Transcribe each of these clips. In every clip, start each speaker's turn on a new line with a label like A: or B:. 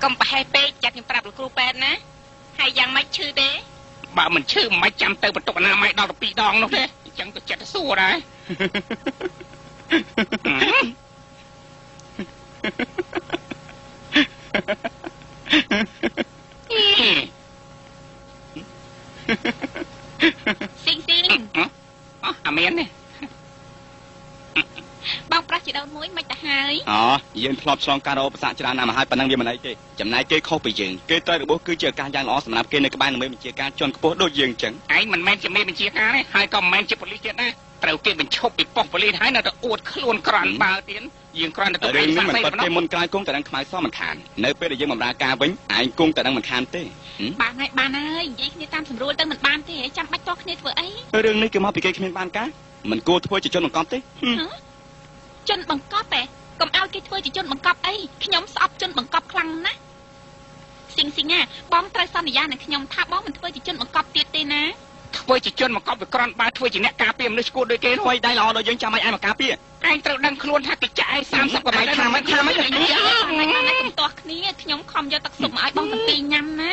A: កុំប្រហែលពេកចាត់ខ្ញុំប្រាប់លោកគ្រូពេទ្យណាហើយយ៉ាងម៉េចឈឺទេបើមិនឈឺមិនចាំទៅបន្ទុកអនាម័យដល់12ដងនោះទេអញ្ចឹងក៏ចិត្តទៅសួរដែរស៊ីងអាមាននេះបងប្រាស់ជាដូនមួយមិនទៅហើយ
B: យើងធ្លាប់ឆ្លងការរោគប្រសាច្រើនណាស់មកហើយប៉ុណ្ណឹងវាមិនអីទេចំណាយគេខុសពីយើងគេត្រូវរបួសគឺជាការយ៉ាងល្អសម្រាប់គេនៅក្បែរនឹងមេបញ្ជាការជាន់ខ្ពស់ដូចយើងអញ្ចឹង
A: ឯងមិនមែនជាមេបញ្ជាការទេហើយក៏មិនមែនជាប៉ូលីសទៀតណាត្រូវគេបញ្ឈប់ពីប៉ុស្តិ៍ប៉ូលីសហើយនៅតែអួតខ្លួនក្រាន់បើទៀតយើងគ្រាន់តែទៅឯងសាក់តែប៉ុណ្ណោះ
B: គេមុនក្រោយគង់តែនឹងខ្មៅសមិនខាននៅពេលដែលយើងបម្រើការវិញឯងគង់តែនឹងមិនខានទេ
A: បានហើយនិយាយគ្នាតាមស្រួលទៅមិនបានទេចាំបាច់តោះគ្នាធ្វើអី
B: រឿងនេះគឺមកពីគេគ្មានបានការមិនគួរធ្វើជាជនបង្កប់ទេ
A: ជនបង្កប់ទេកុំឲ្យគេធ្វើជាជនបង្កប់អីខ្ញុំស្អប់ជនបង្កប់ខ្លាំងណាស់ស៊ីងណាបងត្រូវសន្យានឹងខ្ញុំថាបងមិនធ្វើជាជនបង្កប់ទៀតទេណាធ្វើជាជនបង្កប់វាក្រាន់បើធ្វើជាអ្នកការពារមនុស្សឈួតដូចគេ
B: ហួយដៃល្អដូចយើងចាំឲ្យឯងមកការពារ
A: ឯងត្រូវដឹងខ្លួនថាគេចាក់ឯង30កន្លែងថាមិនកុំទាស់គ្នាខ្ញុំខំយកទឹកស៊ុបមកឲ្យបងតាពីញ៉ាំណា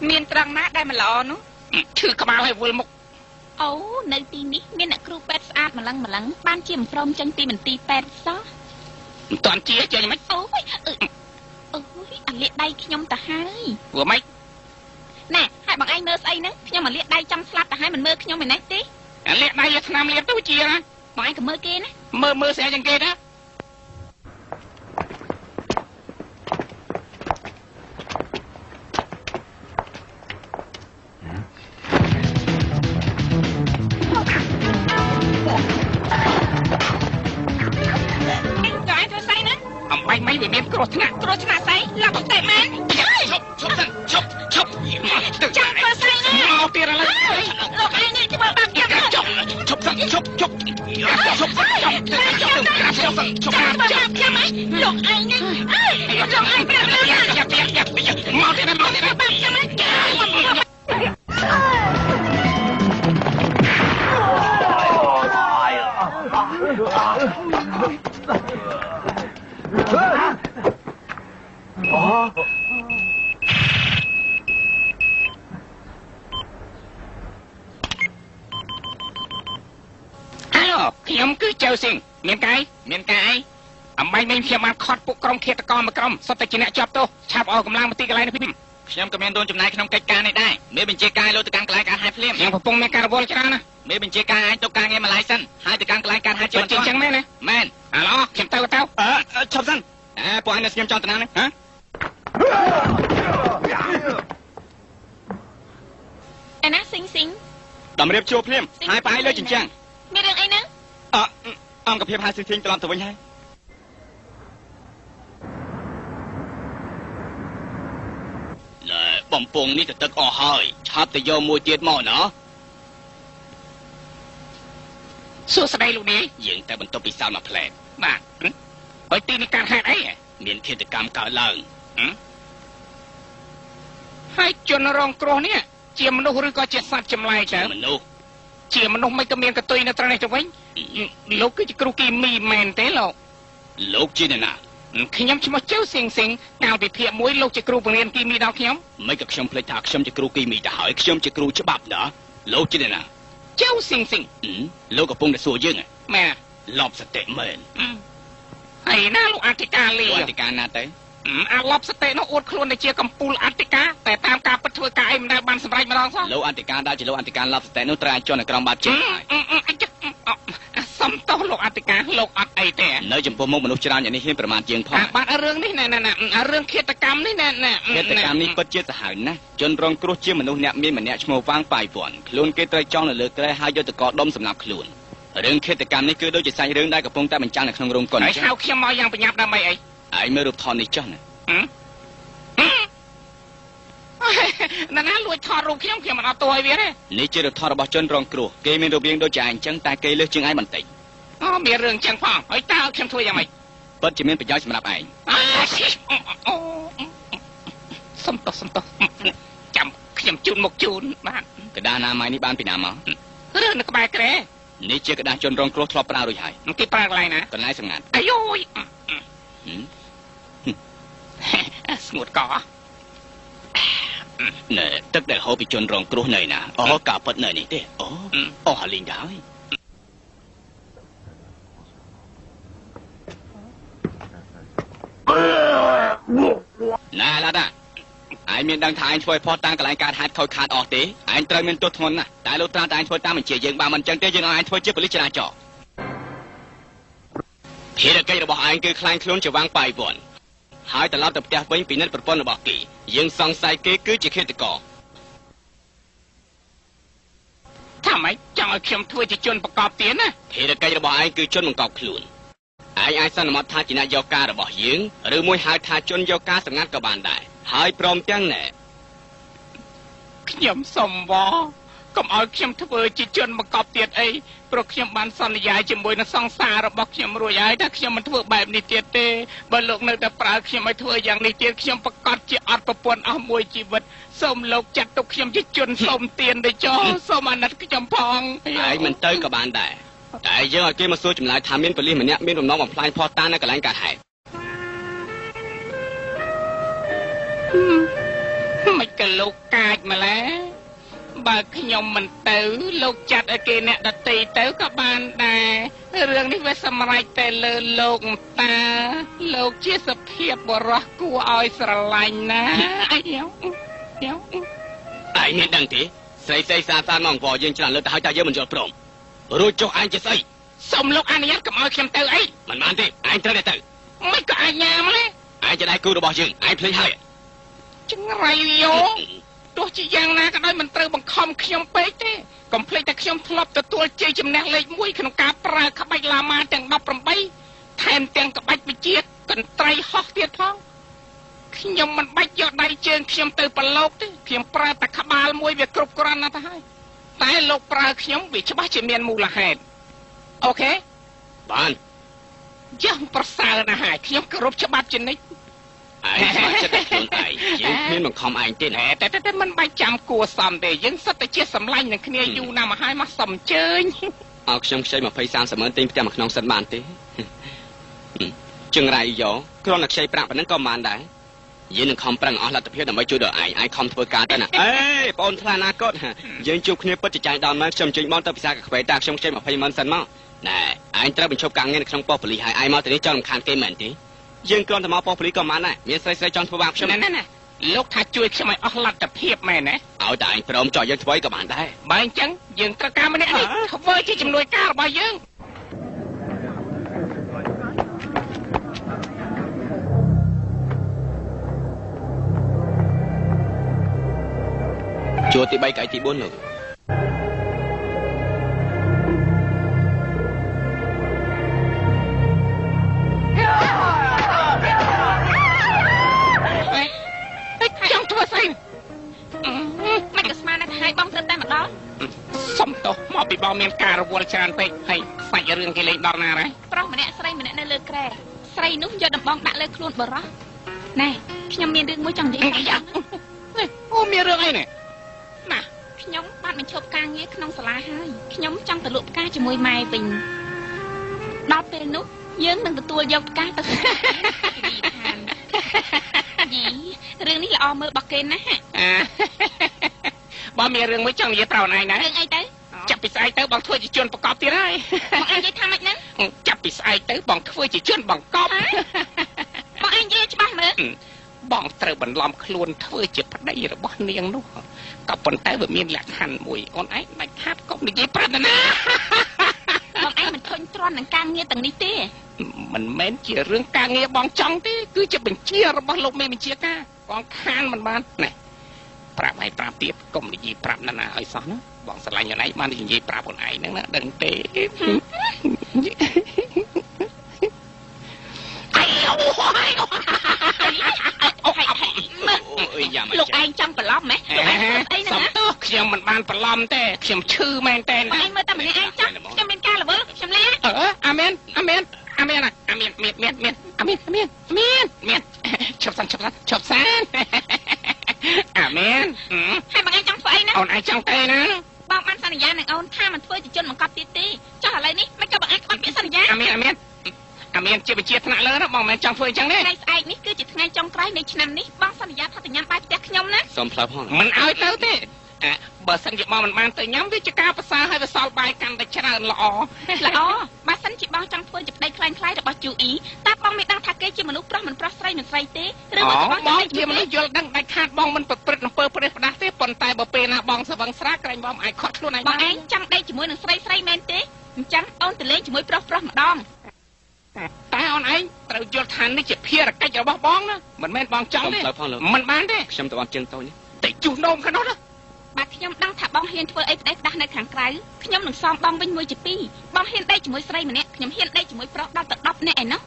A: មានត្រង់ណាដែលមិនល្អនោះឈឺក្បាលឲ្យវល់មុខអូនៅទីនេះមានអ្នកគ្រូពេទ្យស្អាតម្លឹងបានជាមិនព្រមចេញពីមន្ទីរពេទ្យសោះមិនតាន់ជាចេញមិនអូយអាលាកដៃខ្ញុំទៅហើយព្រោះម៉េចណែហើយបងឯងមើលស្អីហ្នឹងខ្ញុំអាលាកដៃចង់ស្លាប់ទៅហើយមិនមើលខ្ញុំឯណេះទេអាលាកដៃឲ្យឆ្នាំលាបទៅជាណាបងឯងក៏មើលគេណាមើលស្អីចឹងគេណាមិនវាមានគ្រោះថ្នាក់ស្អីឡាប់តែមែនឈប់ចាំធ្វើស្អីណាមកទៀតឥឡូវលោកឯងនេះធ្វើបាបខ្ញុំឈប់លោកឯងនេះលោកឯងប្រាប់យ៉ាមកទៀតបាបខ្ញុំខ្ញុំគឺចៅស៊ីងមានកាយអំបញ្ញមិញខ្ញុំបានខត់ពួកក្រុមឃាតករមួយក្រុមសុទ្ធតែជាអ្នកជាប់ទោសឆាប់អស់កម្លាំងមកទីកន្លែងនេះខ្ញុំក៏មានរួមចំណែកក្នុងកិច្ចការនេះដែរមេបញ្ជាការលោកទៅកាន់កន្លែងការហាយភ្លាមខ្ញុំកំពុងមានការរវល់ច្រើនណាមេបញ្ជាការអាចទៅការងារម្លាយសិនហើយទៅកាន់កន្លែងការហាយជាបន្តអញ្ចឹងមែនទេមែនអាឡូខ្ញុំទៅ
B: ឈប់សិនពួកឯងនៅស្ងៀមចង់តំណាងនេះហ៎
A: ឯណាស៊ីង
B: តម្រៀបជួបភ្លាមហើយប៉ាយលើជញ្ជាំង
A: មានរឿងអីហ្នឹង
B: អង្គភាពហើយស៊ីងត្រឡប់ទៅវិញហើយបំពង់នេះទៅទឹកអស់ហើយឆាប់ទៅយកមួយទៀតមកណា
A: សួស្ដីលោកនាយ
B: យើងតែបន្ទប់ពិសោធន៍មួយផ្លែត
A: បាទហើយទីនេះការហេតុអី
B: មានឃាតកម្មកើតឡើង
A: ហើយជនរងគ្រោះនេះជាមនុស្សឬក៏ជាសត្វចម្លែក
B: ទៅមនុស្ស
A: ជាមនុស្សមិនក៏មានកតុយនៅត្រង់នេះទៅវិញលោកគឺជាគ្រូគីមីមែនទេ
B: លោកជាអ្នកណា
A: ខ្ញុំឈ្មោះចៅស៊ីងកាលពីភាគ1លោកជាគ្រូបង្រៀនគីមីដល់ខ្ញុំ
B: មិនក៏ខ្ញុំភ្លេចថាខ្ញុំជាគ្រូគីមីទៅហើយខ្ញុំជាគ្រូច្បាប់ណាលោកជាអ្នកណា
A: ចៅស៊ីង
B: លោកកំពុងតែសួរយើង
A: មែន
B: លបសតិមែន
A: ហើយណាលោកអធិការលី
B: អធិការណាទៅ
A: អាលបសតិនោះអួតខ្លួនតែជាកម្ពូលអធិការតែតាមការពិតធ្វើការអីមិនដែលបានសម្រេចម្ដងសោះ
B: លោកអធិការដែលជាលោកអធិការលបសតិនោះត្រូវឲ្យជាន់នៅក្រោមបាតជើង
A: សំទោសលោកអធិការលោកអត់អីទេ
B: នៅចំពោះមុខមនុស្សច្រើនយ៉ាងនេះហ៊ានប្រមាថជាងផង
A: បាទរឿងនេះណែរឿងឃាតកម្មនេះណែ
B: ឃាតកម្មនេះពិតជាសាហាវណាស់ជនរងគ្រោះជាមនុស្សអ្នកមានម្នាក់ឈ្មោះវាងប៉ៃពាន់ខ្លួនគេត្រូវចង់នៅលើក្រែហើយយកទៅកដុំសម្រាប់ខ្លួនរឿងឃាតកម្មនេះគឺដូចជាសាច់រឿងដែលកំពុងតែបញ្ចាំងនៅក្នុងរោងកុន
A: ហើយហៅខ្ញុំមកយ៉ាងប្រញាប់ដើម្បីអី
B: ឯងមើលរូបថតនេះចុះណា
A: ណាលួចថតរូបខ្ញុំមិនអត់ទោសឲ្យវាទេ
B: នេះជារូបថតរបស់ជនរងគ្រោះគេមានរូបរាងដូចជាឯងចឹងតែគេលើសជាងឯងបន្តិច
A: មានរឿងចឹងផងហើយតើខ្ញុំធ្វើយ៉ាងម៉េច
B: ពិតជាមានប្រយោជន៍សម្រាប់ឯង
A: សុំទោសចាំខ្ញុំជូនមកជូនបាទ
B: กระดาษអនាម័យនេះបានពីណាមក
A: រឿងនៅក្បែរក្រែ
B: នេះជាกระดาษជនរងគ្រោះធ្លាប់ប្រើរួចហើយ
A: គេប្រើកន្លែងណា
B: កន្លែងសម្ងាត់
A: អាយយ ស្ងួតក
B: ណែទឹកដែលហូរពីជនរងគ្រោះនៅណាអូការពិតនៅនេះទេអូហលីងដែរណែឡាដាឯងមានដឹងថាឯងធ្វើផុសតាំងកន្លែងការហាត់ខូចខាតអស់ទេឯងត្រូវមានទោសធ្ងន់ណាស់តែលោកត្រាតែឯងធ្វើតាមបញ្ជាយើងបើមិនអញ្ចឹងទេយើងឲ្យឯងធ្វើជាប៉ូលីសចរាចរណ៍ភារកិច្ចរបស់ឯងគឺខ្លាញ់ខ្លួនជាវាំងប៉ៃវ័នហើយត្រឡប់ទៅផ្ទះវិញពិនិត្យប្រព័ន្ធរបស់គេយើងសង្ស័យគេគឺជាឃាតករ
A: ថាម៉េចចង់ឲ្យខ្ញុំធ្វើជាជនប្រកបទៀតណា
B: ភារកិច្ចរបស់ឯងគឺជនបង្កប់ខ្លួនឯងអាចសន្មតថាជាអ្នកយកការរបស់យើងឬមួយហៅថាជនយកការសម្ងាត់ក៏បានដែរហើយព្រមទាំងណែ
A: ខ្ញុំសុំវកុំឲ្យខ្ញុំធ្វើជាជនបង្កប់ទៀតអីព្រោះខ្ញុំបានសន្យាជាមួយនឹងសង្សាររបស់ខ្ញុំរួចហើយថាខ្ញុំមិនធ្វើបែបនេះទៀតទេបើលោកនៅតែប្រើខ្ញុំឲ្យធ្វើយ៉ាងនេះទៀតខ្ញុំប្រកាសជាអត់ប្រពន្ធអស់មួយជីវិតសូមលោកចាត់ទុកខ្ញុំជាជនសូមទានទេចុះសូមអាណិតខ្ញុំផង
B: ឯងមិនទៅក៏បានដែរតែយើងឲ្យគេមកសួរចម្លើយថាមានប៉ូលីសម្នាក់មានបំណងបំផ្លាញផតតានៅកន្លែងកើតហេតុ
A: មិនក៏លោកកាចម្ល៉េះបើខ្ញុំមិនទៅលោកចាត់ឲ្យគេអ្នកដតីទៅក៏បានដែររឿងនេះវាសម្រេចតែលើលោកតាលោកជាសភាពបរោះគួរឲ្យស្រឡាញ់ណាអាយ
B: ឯងមានដឹងទេស្រីសានមកអង្គយើងច្រើនលើកទៅឲ្យតែយើងមិនយល់ព្រមរួចចុះឯងជាស្អី
A: សូមលោកអនុញ្ញាតកុំឲ្យខ្ញុំទៅអី
B: មិនបានទេឯងត្រូវតែទៅ
A: មិនក៏អញ្ញាមទេ
B: ឯងจะได้គូរបស់យើងឯងភ្លេចហើយ
A: ចង្រៃយោទោះជាយ៉ាងណាក៏ដោយមិនត្រូវបង្ខំខ្ញុំពេកទេកុំភ្លេចតែខ្ញុំធ្លាប់ទទួលជ័យជំនះលេខ1ក្នុងការប្រើក្បាច់ឡាម៉ាទាំង18ថែមទាំងក្បាច់វិជាកន្ត្រីហោះទៀតផងខ្ញុំមិនបាច់យកដៃជើងខ្ញុំទៅប្រឡូកទេខ្ញុំប្រើតែក្បាលមួយវាគ្រប់គ្រាន់ណាស់ទៅហើយតែលោកប្រើខ្ញុំវាច្បាស់ជាមានមូលហេតុអូខេ
B: បាន
A: យ៉ាងប្រសើរណាស់ហើយខ្ញុំគោរពច្បាប់ជានិច្ច
B: ឯងស្ម័គ្រចិត្តខ្លួនឯងយើងមានបង្ខំឯងទេ
A: តែមិនបាច់ចាំគួរសមទេយើងសិតតែជាសម្លាញ់នឹងគ្នាយូរណាស់មកហើយមកសុំអញ្ជើញ
B: ឲ្យខ្ញុំខ្ចី20-30ម៉ឺនទិញផ្ទះមួយក្នុងសិនបានទេចង្រៃយោគ្រាន់តែខ្ចីប្រាក់ប៉ុណ្ណឹងក៏បានដែរយើងនឹងខំប្រឹងអស់លទ្ធភាពដើម្បីជួយដល់ឯងខំធ្វើការទៅណាអេបងអូនថ្លាណាគាត់យើងជួបគ្នាពិតជាចាញ់ដល់មកខ្ញុំជិញបងទៅពិសាកាខ្វេតាខ្ញុំខ្ចី20ម៉ឺនសិនមកណែឯងត្រូវបញ្ឈប់ការងារនៅក្នុងប៉ុស្តិ៍ប៉ូលីសហើយឯងមកទីនេះចង់រំខានគេមែនទេយើងគ្រាន់តែមកប៉ុស្តិ៍ប៉ូលីសក៏បានដែរមានស្រីចង់ធ្វើបាបខ្ញុំ
A: ណាលោកថាជួយខ្ញុំឲ្យអស់លទ្ធភាពមែនណា
B: ឲ្យតែឯងព្រមចោះយើងធ្វើក៏បានដែរ
A: បើអញ្ចឹងយើងត្រូវការម្នាក់នេះធ្វើជាជំនួយការរបស់យើង
B: ជួរទី3កៅទី4លោក
A: ចង់ធ្វើស្អីមិនក៏ស្មានថាឲ្យបងត្រឹមតែម្ដងសុំទោសមកពីបងមានការរវល់ច្រើនពេកហើយសាច់រឿងគេលេងដល់ណាហើយប្រុសម្នាក់ស្រីម្នាក់នៅលើក្រែស្រីនោះយកដំបងដាក់លើខ្លួនបរោះណែខ្ញុំមានរឿងមួយចង់និយាយយ៉ាងអូមានរឿងអីនេះណាខ្ញុំបានបញ្ឈប់ការងារក្នុងសាលាហើយខ្ញុំចង់ទៅលក់ផ្កាជាមួយម៉ែវិញដល់ពេលនោះយើងនឹងទទួលយកផ្កាទៅយីរឿងនេះល្អមើលរបស់គេណាបងមានរឿងមួយចង់និយាយប្រាប់ឯងណារឿងអីទៅចាប់ពីស្អែកទៅបងធ្វើជាជនបង្កប់ទៀតហើយបងឯងនិយាយថាម៉េចហ្នឹងចាប់ពីស្អែកទៅបងធ្វើជាជនបង្កប់បងឯងនិយាយច្បាស់មើលបងត្រូវបន្លំខ្លួនធ្វើជាប្តីរបស់នាងនោះក៏ប៉ុន្តែវាមានលក្ខខណ្ឌមួយអូនឯងដាច់ខាតកុំនិយាយប្រាប់ណាបងឯងមិនធុញទ្រាន់នឹងការងារទាំងនេះទេមិនមែនជារឿងការងារបងចង់ទេគឺជាបញ្ជារបស់លោកមេបញ្ជាការបងខានមិនបានណែប្រាប់ឲ្យប្រាប់ទៀតកុំនិយាយប្រាប់ណាឲ្យសោះណាបងស្រឡាញ់ខ្លួនឯងបាននិយាយប្រាប់ខ្លួនឯងហ្នឹងណាដឹងទេលោកឯងចង់ប្រឡំហ៎សំទោសខ្ញុំមិនបានប្រឡំទេខ្ញុំឈឺមែនតើឯងមើលតែម្នាក់ឯងចាស់ខ្ញុំមានការល្វើខ្ញុំលាអាមែនឈប់សានអាមែនហើយបងឯងចង់ធ្វើអីណាអូនឯងចង់ទៅណាបងបានសន្យានឹងអូនថាមិនធ្វើជាជនបង្កប់ទៀតទេចុះឥឡូវនេះមិនក៏បងឯងក្បត់ពាក្យសន្យាអាមែនជាវិជាថ្នាក់លើណាបងមិនចង់ធ្វើអញ្ចឹងទេថ្ងៃស្អែកនេះគឺជាថ្ងៃចុងក្រោយ ហើយនៃឆ្នាំនេះបងសន្យាថាទៅញ៉ាំបាយផ្ទះខ្ញុំណា
B: សុំផ្លូវផង
C: មិនឲ្យទៅទេបើសិនជាបងមិនបានទៅញ៉ាំវាជាការប្រសើរហើយវាសល់បាយកាន់តែច្រើនល្អ
A: បើសិនជាបងចង់ធ្វើជាប្តីខ្លាំងៗរបស់ជូអ៊ីតើបងមិនដឹងថាគេជាមនុស្សប្រុសមិនប្រុសស្រីមិនស្រីទេ
C: ឬមកបងជាមនុស្សយល់ដឹងដាច់ខាតបងមិនប្រព្រឹត្តអំពើប្រេះផ្ដាស់ទេប៉ុន្តែបើពេលណាបងស្វឹងស្រាក្រែងបងអាចខត់ខ្លួនឯង
A: បងឯងចង់ដេកជាមួយនឹងស្រីមែនទេអញ្ចឹងអូនទៅលេងជាមួយប្រុសម្ដង
C: តែអូនឯងត្រូវយល់ថានេះជាភារកិច្ចរបស់បងណាមិនមែនបងចង់ទេមិនបានទេ
B: ខ្ញុំទៅអត់ជើងតូចនេះ
C: តែជុះនោមខាងនោះណា
A: បាទខ្ញុំដឹងថាបងហ៊ានធ្វើអីផ្ដេសផ្ដាស់នៅខាងក្រៅខ្ញុំនឹងសំបងវិញមួយជាពីរបងហ៊ានដេកជាមួយស្រីម្នាក់ខ្ញុំហ៊ានដេកជាមួយប្រុសដល់ទៅ10នាក់ឯណោះ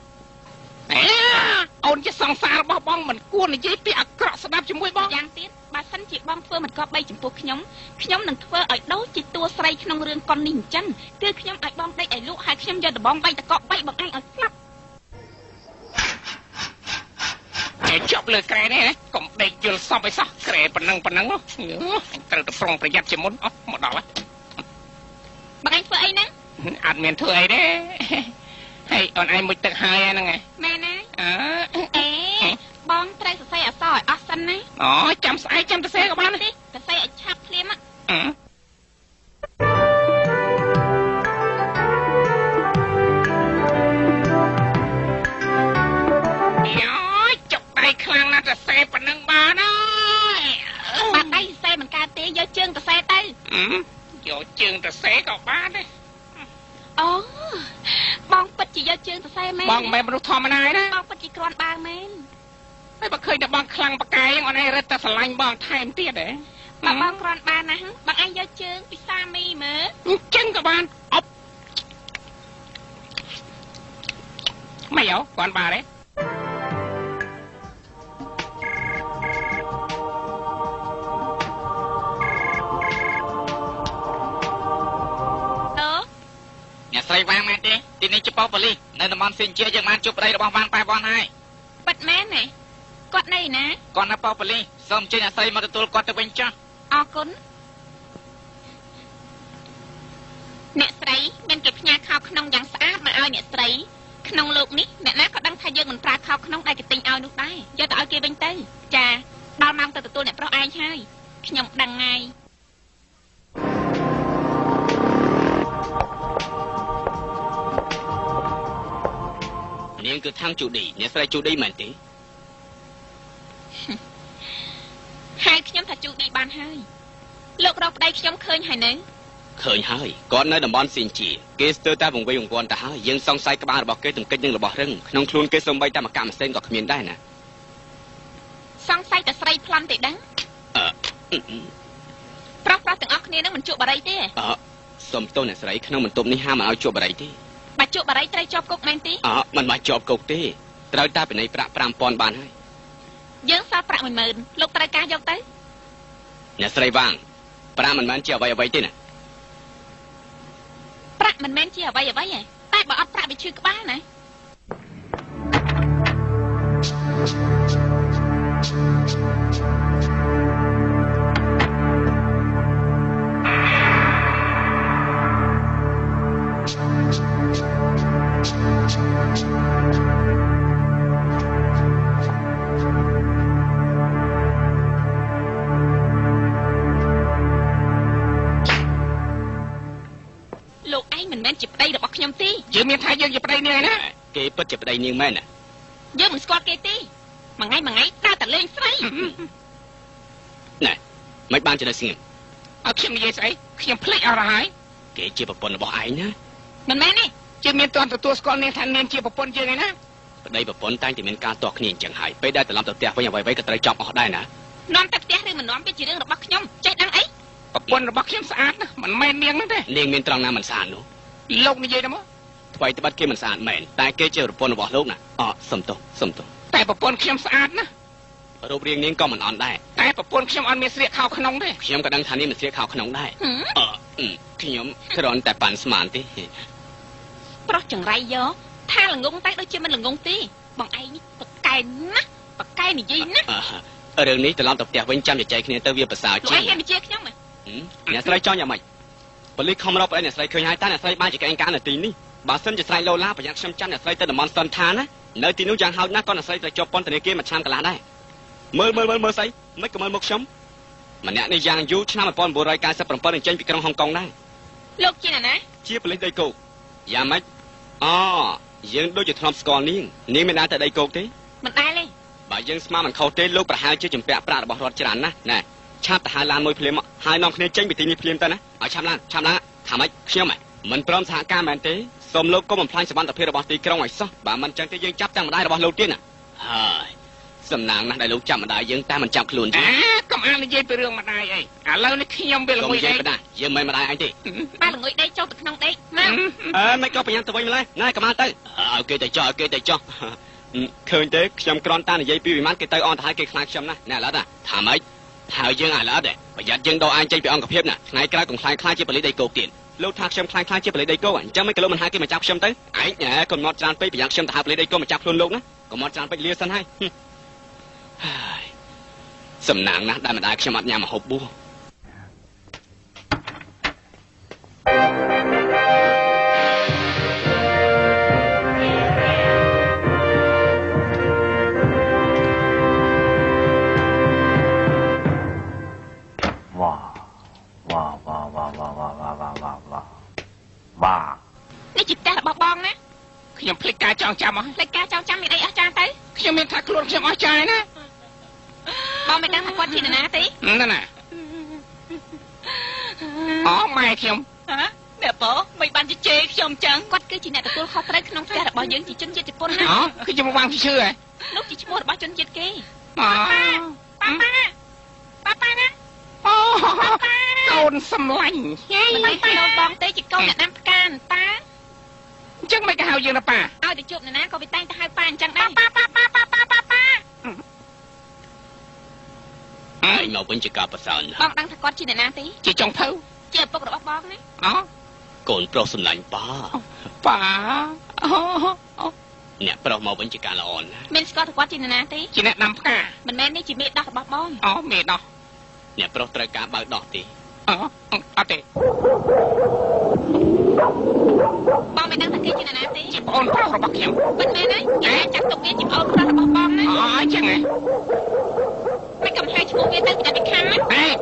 C: អូនជាសង្សាររបស់បងមិនគួរនិយាយពាក្យអាក្រក់ស្ដាប់ជាមួយបង
A: យ៉ាងទៀតបើសិនជាបងធ្វើមិនគប្បីចំពោះខ្ញុំនឹងធ្វើឲ្យដូចជាតួស្រីក្នុងរឿងកុននេះអញ្ចឹងគឺខ្ញុំឲ្យបងដេកឲ្យលក់ហើយខ្ញុំយកដបងបែកតកបែកបងឯងឲ្យស្លាប់
C: ជាប់លើក្រែនេះកុំដេកយល់សពឲ្យសោះក្រែប៉ុណ្ណឹងនោះត្រូវតែប្រុងប្រយ័ត្នជាមុនមកដល់
A: បងឯងធ្វើអីហ្នឹង
C: អត់មានធ្វើអីទេហើយអូនឯងមុជទឹកហើយហ្នឹងឯង
A: មែនណាបងត្រូវសរសេរអក្សរឲ្យអស់សិនណា
C: ចាំស្អែកចាំសរសេរក៏បាន
A: ទេសរសេរឲ្យឆាប់ភ្លាម
C: ខ្លាំងណាស់សរសេរប៉ុណ្ណឹងបានហើយ
A: បាត់ដៃសរសេរមិនកើតទេយកជើងសរសេរទៅ
C: យកជើងសរសេរក៏បានដែរ
A: អូបងពិតជាយកជើងសរសេរមែន
C: បងមិនមនុស្សធម្មតាទេ
A: បងពិតជាគ្រាន់បើមែន
C: ហើយបើឃើញតែបងខ្លាំងបកាយហ្នឹងអូនឯងរឹតតែស្រឡាញ់បងថែមទៀតហ៎
A: បងគ្រាន់បើណាស់បងឯងយកជើងពីសាមីមើល
C: អញ្ចឹងក៏បានអប់មិនយកគ្រាន់បើទេ
B: ស្រីវាងមែនទេទីនេះជាប៉ូប៉ូលីសនៅតំបន់សៀនជាយើងបានជួបប្តីរបស់វាងប៉ែបនហើយ
A: ពិតមែនទេគាត់នៅណា
B: គាត់នៅប៉ូប៉ូលីសសូមអញ្ជើញអាស្រីមកទទួលគាត់ទៅវិញចាស់
A: អរគុណអ្នកស្រីមានគេផ្ញើខោក្នុងយ៉ាងស្អាតមកឲ្យអ្នកស្រីក្នុងលោកនេះអ្នកណាក៏ដឹងថាយើងមិនប្រើខោក្នុងដែលគេទិញឲ្យនោះដែរយកទៅឲ្យគេវិញទៅចាដល់ម៉ោងទៅទទួលអ្នកប្រុសឯងហើយខ្ញុំដឹងហើយ
B: នាងគឺថាំងជូឌីអ្នកស្រីជូឌីមែនទេ
A: ហើយខ្ញុំថាជូឌីបានហើយលោករកប្តីខ្ញុំឃើញហើយនៅ
B: ឃើញហើយគាត់នៅតំបន់សៀនជាគេស្ទើរតែវង្វេងវង្វាន់ទៅហើយយើងសង្ស័យក្បាលរបស់គេទង្គិចនឹងរបស់រឹងក្នុងខ្លួនគេសំបីតែមកកម្មសិនក៏គ្មានដែរណា
A: សង្ស័យតែស្រីប្លន់ទេដឹងប្រុសទាំងអស់គ្នានឹងមិនជួបបារីទេ
B: សុំទោសអ្នកស្រីក្នុងបន្ទប់នេះហាមមិនឲ្យជួបបារីទេ
A: បើជួបបារីត្រូវជាប់គុកមែនទេ
B: មិនបាច់ជាប់គុកទេត្រូវតែពិន័យប្រាក់ 5000 បានហើយ
A: យើងសល់ប្រាក់ 10000លោកត្រូវការយកទៅ
B: អ្នកស្រីវាងប្រាក់មិនមែនជាអ្វីទេណា
A: ប្រាក់មិនមែនជាអ្វីទេតែបើអត់ប្រាក់វាឈឺក្បាលណាជាប្តីរបស់ខ្ញុំទេ
C: យើងមានថាយើងជាប្តីនាងណា
B: គេពិតជាប្តីនាងមែនណា
A: យើងមិនស្គាល់គេទេមួយថ្ងៃដើរតែលេងស្រី
B: ណែមិនបានជានៅស្ងៀម
C: ឲ្យខ្ញុំនិយាយស្អីខ្ញុំភ្លេចអស់ទៅហើយ
B: គេជាប្រពន្ធរបស់ឯងណា
A: មិនមែនទេ
C: ជាមានទាន់ទទួលស្គាល់នាងថានាងជាប្រពន្ធយើងឯណា
B: ប្តីប្រពន្ធតែងតែមានការទាស់គ្នាអញ្ចឹងហើយពេលដែលត្រឡប់ទៅផ្ទះវិញអ្វីៗក៏ត្រូវចប់អស់ដែរណា
A: នាំទៅផ្ទះឬមិននាំវាជារឿងរបស់ខ្ញុំចេះដឹងអី
C: ប្រពន្ធរបស់ខ្ញុំស្អាតណាមិនមែននាងហ្នឹងទេ
B: នាងមានត្រង់ណាមិនស្អាតនោះ
C: លោកនិយាយទៅមក
B: ថ្មីត្បិតគេមិនស្អាតមែនតែគេជាប្រពន្ធរបស់លោកណាសុំទោស
C: តែប្រពន្ធខ្ញុំស្អាតណា
B: រូបរាងនាងក៏មិនអន់ដែរ
C: តែប្រពន្ធខ្ញុំអត់មានស្លៀកខោក្នុងទេ
B: ខ្ញុំក៏ដឹងថានាងមិនស្លៀកខោក្នុងដែរខ្ញុំគ្រាន់តែប៉ាន់ស្មានទេ
A: ប្រុសចង្រៃយកថាល្ងងតែដូចជាមិនល្ងងទេបងឯងនេះបកែណាបកែនិយាយណា
B: រឿងនេះត្រឡប់ទៅផ្ទះវិញចាំជជែកគ្នាទៅវាប្រសើរ
A: ជាងលោកឯងនិយាយខ្ញុំ
B: អ្នកស្រីចង់យ៉ាងម៉េចប៉ូលីសខំរកប្តីអ្នកស្រីឃើញហើយតើអ្នកស្រីបានជាកេងការនៅទីនេះបើសិនជាស្រីឡូឡាប្រយ័ត្នខ្ញុំចាំអ្នកស្រីទៅតំបន់សន្តានណានៅទីនោះយ៉ាងហោចណាស់ក៏អ្នកស្រីត្រូវជាប់ពន្ធនាគារមួយឆ្នាំកន្លះដែរ មើលស្អីមិនក៏មើលមកខ្ញុំម្នាក់នេះយ៉ាងយូរឆ្នាំ1997នឹងចេញពីក្រុងហុងកុងដែរ
A: លោកជាណា
B: ជាប៉ូលីសដីគោកយ៉ាងម៉េចអូយើងដូចជាធ្លាប់ស្គាល់នាងមានដែរតែដីគោកទេ
A: មិនដែរទេ
B: បើយើងស្មានមិនខុសទេលោកប្រហែលជាចម្ពាក់ប្រាក់របស់រដ្ឋច្រើនណាស់ណែឆាប់ទៅហៅឡានមួយភ្លាមហើយនាំគ្នាចេញពីទីនេះភ្លាមទៅណាឲ្យឆាប់ឡានថាម៉េចខ្ញុំមិនព្រមសហការមែនទេសូមលោកកុំបំផ្លាញសុវត្ថិភាពរបស់ទីក្រុងឲ្យសោះបើមិនចឹងទេយើងចាប់ទាំងម្ដាយរបស់លោកទៀតណាហើយសំណាងណាស់ដែលលោកចាប់ម្ដាយយើងតែមិនចាប់ខ្លួនទេ
C: កុំអាននិយាយពីរឿងម្ដាយអីឥឡូវនេះខ្ញុំវាល្ងុយដេក
B: យើងមិនម្ដាយអញទេ
A: បាទល្ងុយដេកចូលទៅក្នុងដេកមក
B: មិនក៏ប្រញាប់ទៅវិញម្ល៉េះណែកំមកទៅឲ្យគេទៅចោះឃើញទេខ្ញុំគ្រាន់តែនិយាយពីវិមានគេទៅអនទៅឲ្យគេខ្លាចខ្ញុំណាណែឥឡូវថាម៉េចហើយយើងឥឡូវដែរប្រយ័ត្នយើងដកឯងចេញពីអង្គភាពណាថ្ងៃក្រោយកុំខ្លាចជាប៉ូលីសដីគោកទៀតលោកថាខ្ញុំខ្លាចជាប៉ូលីសដីគោកអញ្ចឹងមិនក៏លោកមិនហៅគេមកចាប់ខ្ញុំទៅឯងកុំមកច្រើនពេកប្រយ័ត្នខ្ញុំទៅហៅប៉ូលីសដីគោកមកចាប់ខ្លួនលោកណាកុំមកច្រើនពេកលាសិនហើយសំណាងណាស់ដែលម្ដាយខ្ញុំអត់ញ៉ាំម្ហូបបួស
A: នេះជាផ្ទះរបស់បងណា
C: ខ្ញុំភ្លេចការចងចាំអស់
A: ភ្លេចការចងចាំមានអីអស់ចាទៅ
C: ខ្ញុំមានថាខ្លួនខ្ញុំអស់ចាយណា
A: បងមិនដឹងថាគាត់ជានរណាទេ
C: ណាអូម៉ែខ្ញុំ
A: អ្នកបងមិនបានជជែកខ្ញុំចឹងគាត់គឺជាអ្នកទទួលខុសត្រូវក្នុងផ្ទះរបស់យើងជាជនជាតិជប៉ុនណា
C: គឺខ្ញុំមិនបានជឿហ៎
A: នោះជាឈ្មោះរបស់ជនជាតិគេ
C: ប៉ាណាអូកូនសម្លាញ់
A: មិនមែនកូនបងទេជាកូនអ្នកដាំផ្កាតា
C: អញ្ចឹងមិនក៏ហៅយើងណាប៉ា
A: ឲ្យទៅជួបនរណាក៏វាតែងទៅហៅប៉ាអញ្ចឹងដែរប៉ា
B: ហើយមកវិញជាការប្រសើរ
A: បងដឹងថាគាត់ជាអ្នកណាទេ
C: ជាចុងភៅ
A: ជាឪពុករបស់បងណា
B: កូនប្រុសសម្លាញ់ប៉ាអ្នកប្រុសមកវិញជាការល្អណាស់
A: មានស្គាល់ថាគាត់ជាអ្នកណាទេ
C: ជាអ្នកដាំផ្កា
A: មិនមែននេះជាមេដោះរបស់បង
C: មេដោះ
B: អ្នកប្រុសត្រូវការបើដោះទេ
C: អត់ទេ
A: បងមិនដឹងថាគេជាអ្នកណាទេ
C: ជាប្អូនប្រុសរបស់ខ្ញុំ
A: មិនមែនទេខ្ញុំចាត់ទុកវាជាប្អូនប្រុសរបស់បងណា
C: អញ្ចឹងហ៎
A: មិនកំហែឈ្មោះវាទៅតែពីខាងណា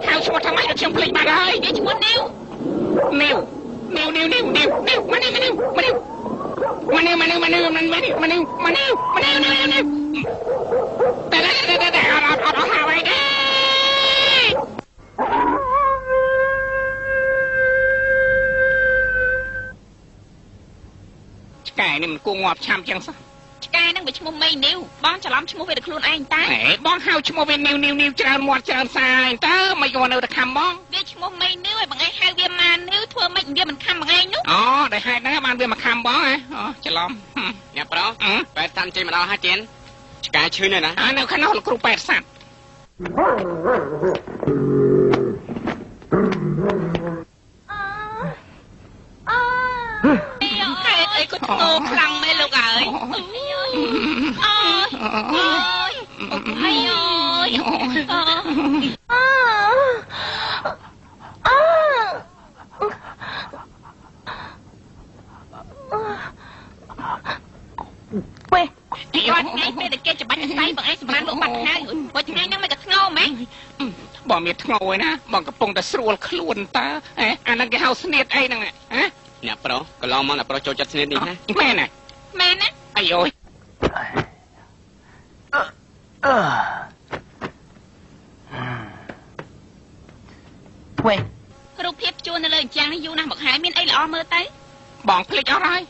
C: ហៅឈ្មោះថាម៉េចដល់ខ្ញុំភ្លេចបាត់ហើយ
A: វាឈ្មោះនីវ
C: មកតែអត់ហើយទេឆ្កែនេះមិនគួរងាប់ឆាំចឹងសោះ
A: ឆ្កែនឹងវាឈ្មោះមីនីវបងច្រឡំឈ្មោះវាទៅខ្លួនឯងតា
C: បងហៅឈ្មោះវានីវច្រើនមាត់ច្រើនសាយតើមិនក៏នៅតែខំបង
A: វាឈ្មោះមីនីវឲ្យបងឯងហៅវាម៉ានីវធ្វើម៉េចវាមិនខំបងឯងនោះ
C: ដែលហេតុហ្នឹងបានវាមកខំបងច្រឡំ
B: អ្នកប្រុសប៉ែតសាន់ចេញមកដល់ហើយទៀនឆ្កែឈឺណាស់
C: នៅខាងនោះលោកគ្រូប៉ែតសាន់
A: អីក៏ធ្ងោខ្លាំងមែនលោកអើយគាត់ថ្ងៃពេលដែលគេច្បាច់ស្បៃបងឯងសម្រាប់លោកបាត់ហើយបើថ្ងៃហ្នឹងមិនក៏ធ្ងោមែន
C: បងមានធ្ងោឯណាបងកំពុងតែស្រួលខ្លួនតើអាហ្នឹងគេហៅស្នៀតអីហ្នឹង
B: អ្នកប្រុសកន្លងមកអ្នកប្រុសចូលចិត្តស្នៀតនេះណា
C: មែន
A: ណា
C: អាយអូយ
A: រូបភាពជួននៅលើអញ្ចឹងនេះយូរណាស់មកហើយមានអីល្អមើលទៅ
C: បងភ្លេចអស់ហើយ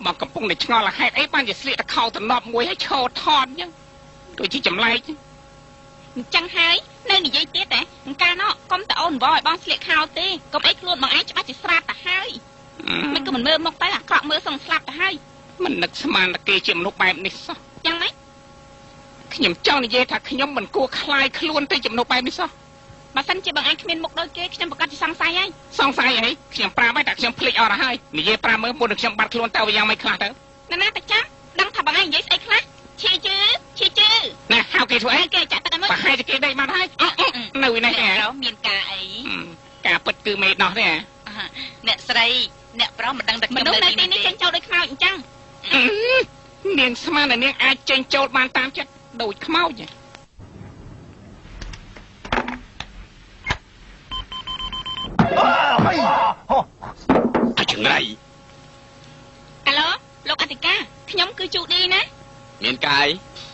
A: បង
C: កំពុងតែឆ្ងល់ហេតុអីបានជាស្លៀកតែខោតំណប់មួយឲ្យឈរថនអញ្ចឹងដូចជាចម្លែក
A: អញ្ចឹងហើយនៅនិយាយទៀតតែកាលនោះកុំតអូនវ៉ឲ្យបងស្លៀកខោទេកុំអីខ្លួនបងឯងច្បាស់ជាស្រាប់ទៅហើយមិនក៏មិនមើលមកទៅអាក្រក់មើលសឹងស្លាប់ទៅហើយ
C: មិននឹកស្មានតែគេជាមនុស្សបែបនេះសោះ
A: យ៉ាងម៉េច
C: ខ្ញុំចង់និយាយថាខ្ញុំមិនគួរខ្លាយខ្លួនទៅជាមនុស្សបែបនេះសោះ
A: បើសិនជាបងឯងគ្មានមុខដូចគេខ្ញុំប្រកាសជាសង្ស័យហើយ
C: សង្ស័យអីខ្ញុំប្រាប់ហើយតែខ្ញុំភ្លេចអស់ហើយនិយាយប្រាប់មើលមុននឹងខ្ញុំបាត់ខ្លួនទៅយ៉ាងម៉េចខ្លះទៅ
A: ណាតែចាំដឹងថាបងឯងនិយាយស្អីខ្លះឈីជឺ
C: ណាហៅគេធ្វើអី
A: គេចាក់ទឹកឲ្យមើល
C: ប្រហែលជាគេដេកបាត់ហើយនៅនេះទេ
A: មានការអី
C: ការពិតគឺមេដោះទេ
A: អ្នកស្រីអ្នកប្រុសមិនដឹងតែខ្ញុំនៅទីនេះចេញចូលដោយខ្មោចអញ្ចឹង
C: នាងស្មានតែនាងអាចចេញចូលបានតាមចិត្តដូចខ្មោច
B: ចង្រៃ
A: អាឡូលោកអធិការខ្ញុំគឺជូឌីណា
B: មានកាយ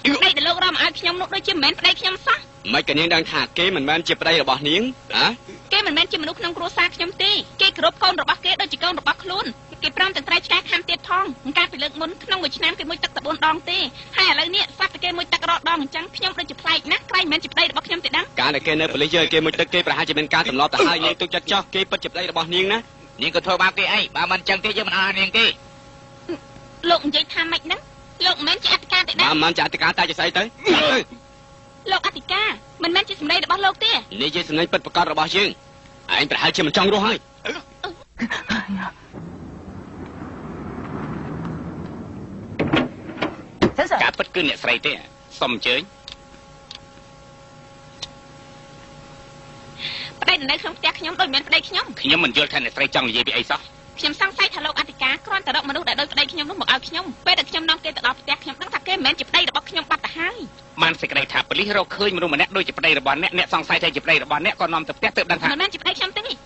A: ប្តីដែលលោករំឲ្យខ្ញុំនោះដូចជាមិនមែនប្តីខ្ញុំសោះ
B: មិនក៏នាងដឹងថាគេមិនមែនជាប្តីរបស់នាង
A: គេមិនមែនជាមនុស្សក្នុងគ្រួសារខ្ញុំទេគេគោរពកូនរបស់គេដូចជាកូនរបស់ខ្លួនគេព្រមទាំងត្រៃឆ្កែខាំទៀតផងកាលពីលើកមុនក្នុងមួយឆ្នាំគេមួយទឹកតែ4ដងទេហើយឥឡូវនេះសាប់តែគេមួយទឹករកដងអញ្ចឹងខ្ញុំដូចជាប្លែកណាស់ក្រែងមិនមែនជាប្តីរបស់ខ្ញុំទេដឹង
B: កាលតែគេនៅប៉ូលីសយកគេមួយទឹកគេប្រហែលជាមានការទម្លាប់ទៅហើយនាងទុកចិត្តចោះគេពិតជាប្តីរបស់នាងណា
C: នាងក៏ធ្វើបាបគេអីបើមិនអញ្ចឹងទេយើងមិនអើនាងទេ
A: លោកនិយាយថាម៉េចហ្នឹងលោកមិនមែនជាអធិការទេដែរ
B: មិនមែនជាអធិការតែជាស្អីទៅ
A: លោកអធិការមិនមែនជាសម្ដីរបស់លោកទេ
B: នេះជាសម្ដីពិតប្រាកដរបស់យើងឯងប្រហែលជាមិនចង់រស់ហើយ
C: ការពិតគឺអ្នកស្រីទេសុំអញ្ជើញ
A: ប្តីនៅក្នុងផ្ទះខ្ញុំដូចមានប្តីខ្ញុំ
C: មិនយល់ថាអ្នកស្រីចង់និយាយពីអីសោះ
A: ខ្ញុំសង្ស័យថាលោកអធិការគ្រាន់តែរកមនុស្សដែលដូចប្តីខ្ញុំនោះមកឲ្យខ្ញុំពេលដែលខ្ញុំនាំគេទៅដល់ផ្ទះខ្ញុំដឹងថាគេមិនមែនជាប្តីរបស់ខ្ញុំបាត់ទៅហើយ
C: បានសេចក្តីថាប៉ូលីសរកឃើញមនុស្សម្នាក់ដូចជាប្តីរបស់អ្នកសង្ស័យថាជាប្តីរបស់អ្នកក៏នាំទៅផ្ទះទើបដឹងថា
A: មិនមែនជាប្តីខ្ញុំទេនេះ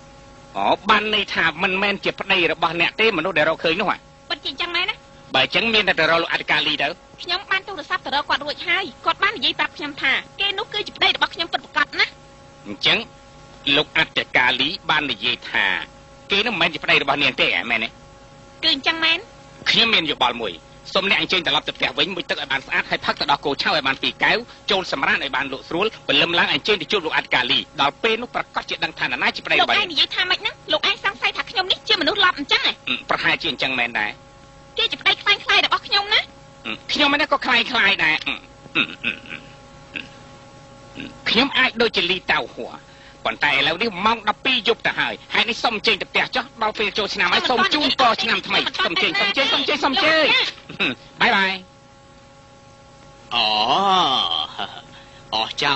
C: អូបានន័យថាមិនមែនជាប្តីរបស់អ្នកទេមនុស្សដែលរកឃើញនោះ
A: ពិតជាអញ្ចឹងមែនណា
C: បើអញ្ចឹងមានតែទៅរកលោកអធិការលីទៅ
A: ខ្ញុំបានទូរស័ព្ទទៅរកគាត់រួចហើយគាត់បាននិយាយប្រាប់ខ្ញុំថាគេនោះគឺជាប្តីរបស់ខ្ញុំពិតប្រាកដណា
C: អញ្ចឹងលោកអធិការលីបាននិយាយថាគេនោះមិនមែនជាប្តីរបស់នាងទេមែនទេ
A: គឺអញ្ចឹងមែន
C: ខ្ញុំមានយោបល់មួយសូមអ្នកអញ្ជើញត្រឡប់ទៅផ្ទះវិញមួយទឹកឲ្យបានស្អាតហើយផឹកទៅដល់គោឆៅឲ្យបាន2កែវចូលសម្រានឲ្យបានលក់ស្រួលព្រលឹមឡើងអញ្ជើញទៅជួបលោកអធិការលីដល់ពេលនោះប្រកាសជាដឹងថាណាជាប្តីរបស់
A: លោកឯងនិយាយថាម៉េចហ្នឹងលោកឯងសង្ស័យថាខ្ញុំនេះជាមនុស្សឡប់អញ្ចឹង
C: ប្រហែលជាអញ្ចឹងមែនដែរ
A: គេជាប្តីខ្លាំងខ្លាយរបស់ខ្ញុំណា
C: ខ្ញុំមិនក៏ខ្លាំងខ្លាយដែរខ្ញុំអាចដូចជាលីតៅហួរប៉ុន្តែឥឡូវនេះម៉ោង12យប់ទៅហើយហើយនេះសុំចេញទៅផ្ទះចុះដល់ពេលចូលឆ្នាំហើយសុំជូនពរឆ្នាំថ្មីសុំចេញបាយបាយ
B: អូចា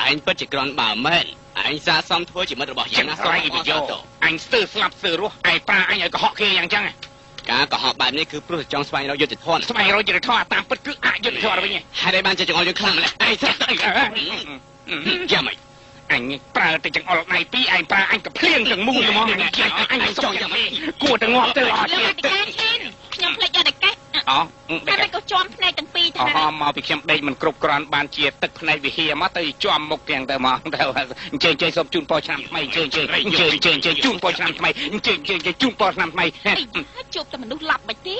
B: ឯងពិតជាក្រន់បើមែនឯងសាកសមធ្វើជាមិត្តរបស់យើងណា
C: ស្រ័យវិយោអញស្ទើរស្លាប់ស្ទើររស់ឯងប្រាអញឲ្យកុហកគេយ៉ាងចឹង
B: ការកុហកបែបនេះគឺព្រោះចង់ស្វែងរកយុត្តិធម៌
C: ស្វែងរកយុត្តិធម៌តាមពិតគឺអយុត្តិធម៌វិញ
B: ហើយឯងបានចេះចង្អុលយើងខ្លាំងម្ល៉េះឯងស្រាប់
C: យ៉ាងម៉េចអញប្រើតែចង្អុលដៃពីរឯងប្រើអញក៏ភ្លៀងទាំងមូលហ្មងអញចង់យ៉ាងម៉េចគួរតែងាប់ទៅអត់
A: ទៀតខ្ញុំភ្លេចយកតែកេះតែមិនក៏ជាប់ភ្នែកទាំងពីរ
C: ទៅណាមកពីខ្ញុំដេកមិនគ្រប់គ្រាន់បានជាទឹកភ្នែកវិហារមកទៅជាប់មុខទាំងទៅមកទៅអញ្ជើញសូមជូនពរឆ្នាំថ្មីអញ្ជើញជូនពរឆ្នាំថ្មីអញ្ជើញជូនពរឆ្នាំថ្មី
A: ជួបតែមនុស្សឡាប់មិនទេ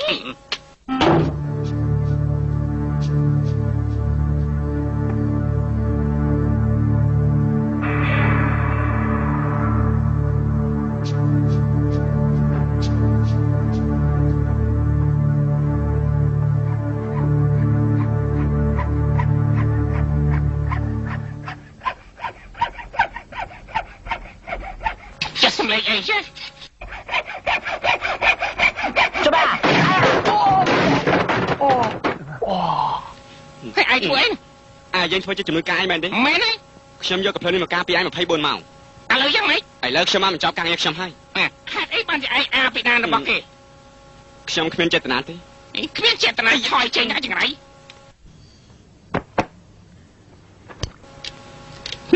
B: យើងធ្វើជាជំនួយការឯងមែនទេ
C: មែនទេ
B: ខ្ញុំយកកាភ្លើងនេះមកការពីឯង24ម៉ោង
C: ឥឡូវយ៉ាងម៉េច
B: ឥឡូវខ្ញុំមកបញ្ចប់ការងារខ្ញុំហើយ
C: ហេតុអីបានជាឯងអាពីដានរបស់គេ
B: ខ្ញុំគ្មានចេតនាទេ
C: គ្មានចេតនាថយចេញណាចង្រៃ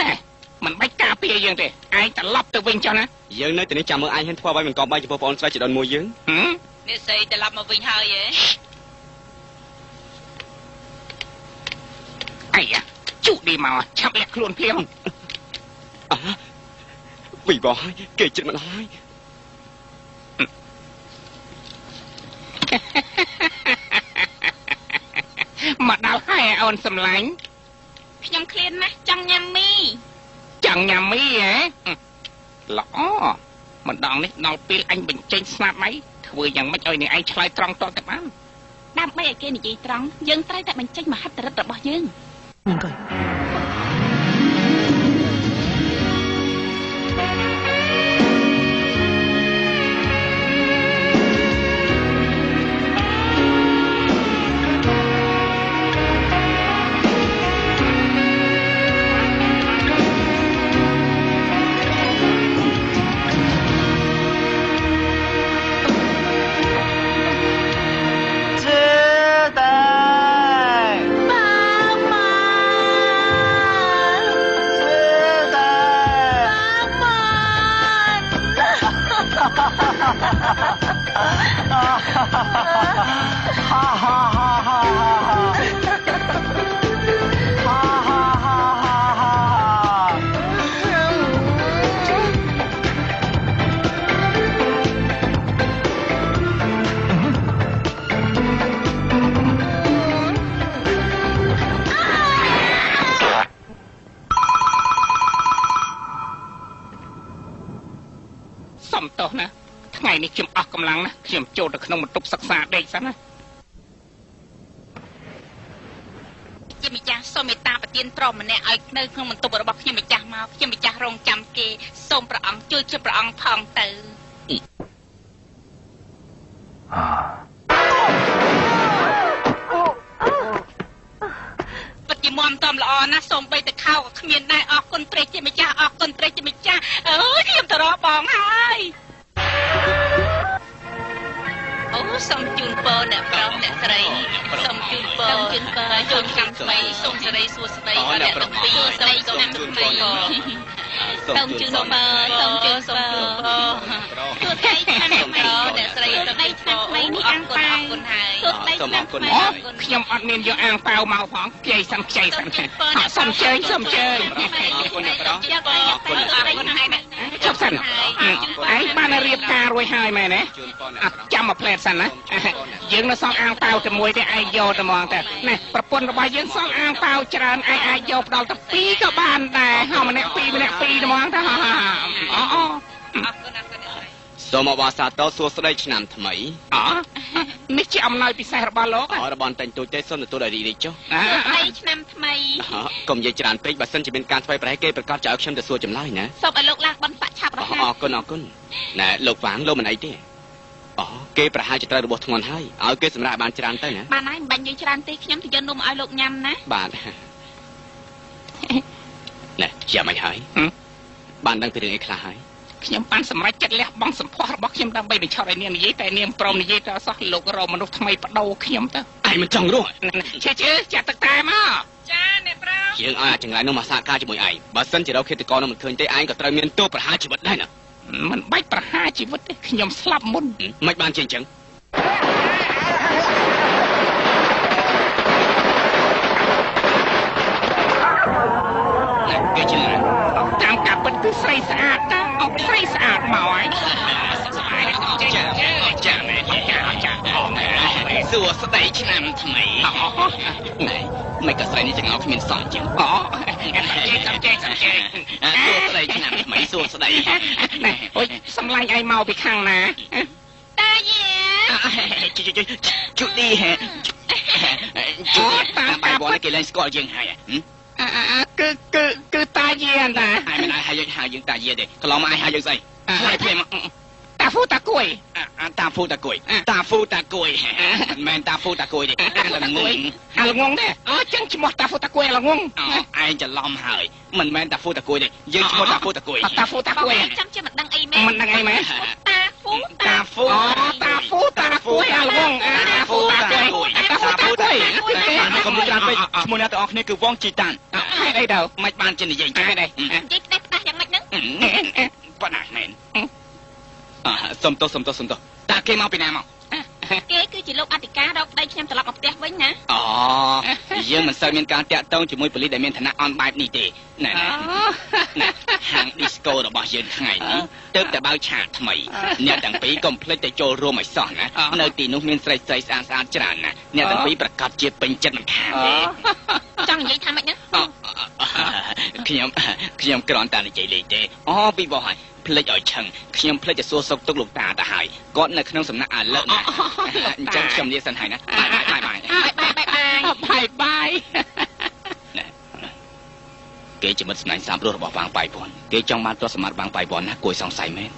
C: ណែមិនបាច់ការពារយើងទេឯងត្រឡប់ទៅវិញចុះណា
B: យើងនៅទីនេះចាំមើលឯងហ៊ានធ្វើអ្វីមិនក៏បីចំពោះបងស្រីជីដូនមួយយើង
A: នេះស្អីត្រឡប់មកវិញហើយ
C: អាយ៉ាជូឌីមកឆាប់លាក់ខ្លួនភ្លាម
B: វិបោះហើយគេចិត្តមិនហើយ
C: មកដល់ហើយអូនសំឡាញ់
A: ខ្ញុំឃ្លានណាស់ចង់ញ៉ាំមី
C: ហ៎ល្អម្ដងនេះដល់ពេលអញបញ្ចេញស្នាដៃធ្វើយ៉ាងម៉េចឲ្យនាងឯងឆ្លើយត្រង់តតែបាន
A: ដើម្បីឲ្យគេនិយាយត្រង់យើងត្រូវតែបញ្ចេញមហិទ្ធិឫទ្ធិរបស់យើង应该。
C: សំទោសណាថ្ងៃនេះខ្ញុំអស់កម្លាំងណាខ្ញុំចូលទៅក្នុងបន្ទប់សិក្សាដេកសិនណាជាម្ចាស់សូមមេត្តាប្រទានទ្រព្យម្នាក់ឲ្យនៅក្នុងបន្ទប់របស់ខ្ញុំម្ចាស់មកខ្ញុំម្ចាស់រងចាំគេសូមព្រះអង្គជួយព្រះអង្គផងទៅពិតជាមមតំល្អណាស់សូមបីតែខោក៏គ្មានដែរអរគុណព្រះជាម្ចាស់អរគុណព្រះជាម្ចាស់អើយខ្ញុំទៅរកបងហើយអូសូមជូនពរអ្នកប្រុសអ្នកស្រីសូមជូនពរចូលកម្មថ្មីសូមសេរីសួស្តីអ្នកទាំងពីរសូមជូនថ្មីសូមជូនពរសូមជូនពរសួស្តីឆ្នាំថ្មីអ្នកស្រីសួស្តីឆ្នាំថ្មីនេះអាំងប៉ាវអរគុណហើយសួស្តីឆ្នាំថ្មីខ្ញុំអត់មានយកអាំងប៉ាវមកផងខ្ចីសិនសូមជើញសូមជើញអរគុណអ្នកប្រុសអរគុណហើយចប់សិនឯងបានរៀបការរួចហើយមែនទេអត់ចាំមកផ្លែតសិនណាយើងនៅសងអាំងប៉ាវតែមួយទេឯងយកតែហ្មងតែណាប្រពន្ធរបស់យើងសងអាំងប៉ាវច្រើនឯងអាចយកផ្ដល់តែ2ក៏បានដែរហើយម្នាក់2ម្នាក់2ហ្មងទៅអរគុណ
B: សូមអបអរសាទរសួស្តីឆ្នាំថ្មី
C: នេះជាអំណោយពិសេសរបស់លោក
B: របស់តែងទូចទេសូមទទួលឲ្យរីករាយចុះ
A: អីឆ្នាំថ្មី
B: កុំនិយាយច្រើនពេកបើសិនជាមានការធ្វើប្រហែលគេប្រកាសចោលខ្ញុំទៅសួរចម្លើយណា
A: សូមឲ្យលោកឡើងបន់សាក់ឆាប់រហ័ស
B: អរគុណណែលោកវ៉ាងលោកមិនអីទេគេប្រហែលជាត្រូវរបួសធ្ងន់ហើយឲ្យគេសម្រាប់បានច្រើនទៅណា
A: បានហើយមិនបាញ់និយាយច្រើនទេខ្ញុំទៅយកនំឲ្យលោកញ៉ាំណា
B: បាទណែចាំមិនហើយបានដឹងពីរឿងអីខ្លះហើយ
C: ខ្ញុំបានសម្រេចចិត្តលះបង់សម្ផស្សរបស់ខ្ញុំដើម្បីបញ្ឆោតឲ្យនាងនិយាយតែនាងព្រមនិយាយទៅសោះលោករកមនុស្សថ្មីបដូរខ្ញុំទៅ
B: ឯងមិនចង់រស់
C: ជឿចាក់ទឹកតែមក
A: ចាអ្នកប្រុស
B: យើងឲ្យចង្រៃនោះមកសហការជាមួយឯងបើសិនជារកឃាតករនោះមិនឃើញទេឯងក៏ត្រូវមានទោសប្រហារជីវិតដែរណា
C: មិនបាច់ប្រហារជីវិតទេខ្ញុំស្លាប់មុន
B: មិនបានជាអញ្ចឹងគេជឿ
C: តាមការពិតគឺស្រីស្អាតតាអត់ស្រីស្អាតមកហើយ
B: សួស្តីឆ្នាំថ្មីណែមិនក៏ស្រីនេះចង្អោគ្មានសល់ចឹង
C: សំជេ
B: សួស្តីឆ្នាំថ្មីសួស្តី
C: ណែអូយសម្លាញ់ឯងមកពីខាងណា
A: តាយា
B: ជូឌីហេតាមបាយបងគេលែងស្គាល់យើងហើយ
C: គឺតាយាតា
B: ហើយមិនឲ្យយើងតាយាទេកន្លងមកឲ្យយើងស្អីហើយភ្លាម
C: តាហ្វូតាគួយ
B: តាហ្វូតាគួយមិនមែនតាហ្វូតាគួយទេ
C: អាល្ងងទេចឹងឈ្មោះតាហ្វូតាគួយអាល្ងង
B: ឯងច្រឡំហើយមិនមែនតាហ្វូតាគួយទេយើងឈ្មោះតាហ្វូតាគួយ
A: ចាំជាមិនដឹងអីមែន
C: មិនដឹងអីមែន
A: តាហ្វូតា
C: គួយអាល្ងង
B: តាហ្វូតាគួយកុំច្រើនពេកឈ្មោះអ្នកទាំងអស់គ្នាគឺវងជីតាន
C: ហេតុអីទៅ
B: មិនបានជានិយាយ
A: ហេតុអីនិយាយផ្ដេសផ្ដាស់យ៉ាងម៉េចហ្នឹង
B: ប៉ុណ្ណាមែនសុំទោសតាគេមកពីណាមក
A: គេគឺជាលោកអធិការរកប្តីខ្ញុំត្រឡប់មកផ្ទះវិញណា
B: យើងមិនសូវមានការតាក់ទងជាមួយប៉ូលីសដែលមានឋានៈអន់បែបនេះទេណែហាង disco របស់យើងថ្ងៃនេះទើបតែបើកឆាកថ្មីអ្នកទាំងពីរកុំភ្លេចតែចូលរួមឲ្យសោះណានៅទីនោះមានស្រីស្អាតច្រើនណាស់អ្នកទាំងពីរប្រកាសជាពេញចិត្តមិនខានទេ
A: ចង់និយាយថាម៉េចណា
B: ខ្ញុំគ្រាន់តែនិយាយលេងទេពីបោះហើយភ្លេចឲ្យឆឹងខ្ញុំភ្លេចទៅសួរសុខទុក្ខលោកតាទៅហើយគាត់នៅក្នុងសំណាក់អាលឹកណាអញ្ចឹងខ្ញុំនិយាយសិនហើយណា
C: បាយ
B: គេជាមិត្តស្នេហ៍សាមរស់របស់វាងបាយពន់គេចង់បានទ្រព្យសម្បត្តិវាងបាយពន់ណាគួរសង្ស័យមែន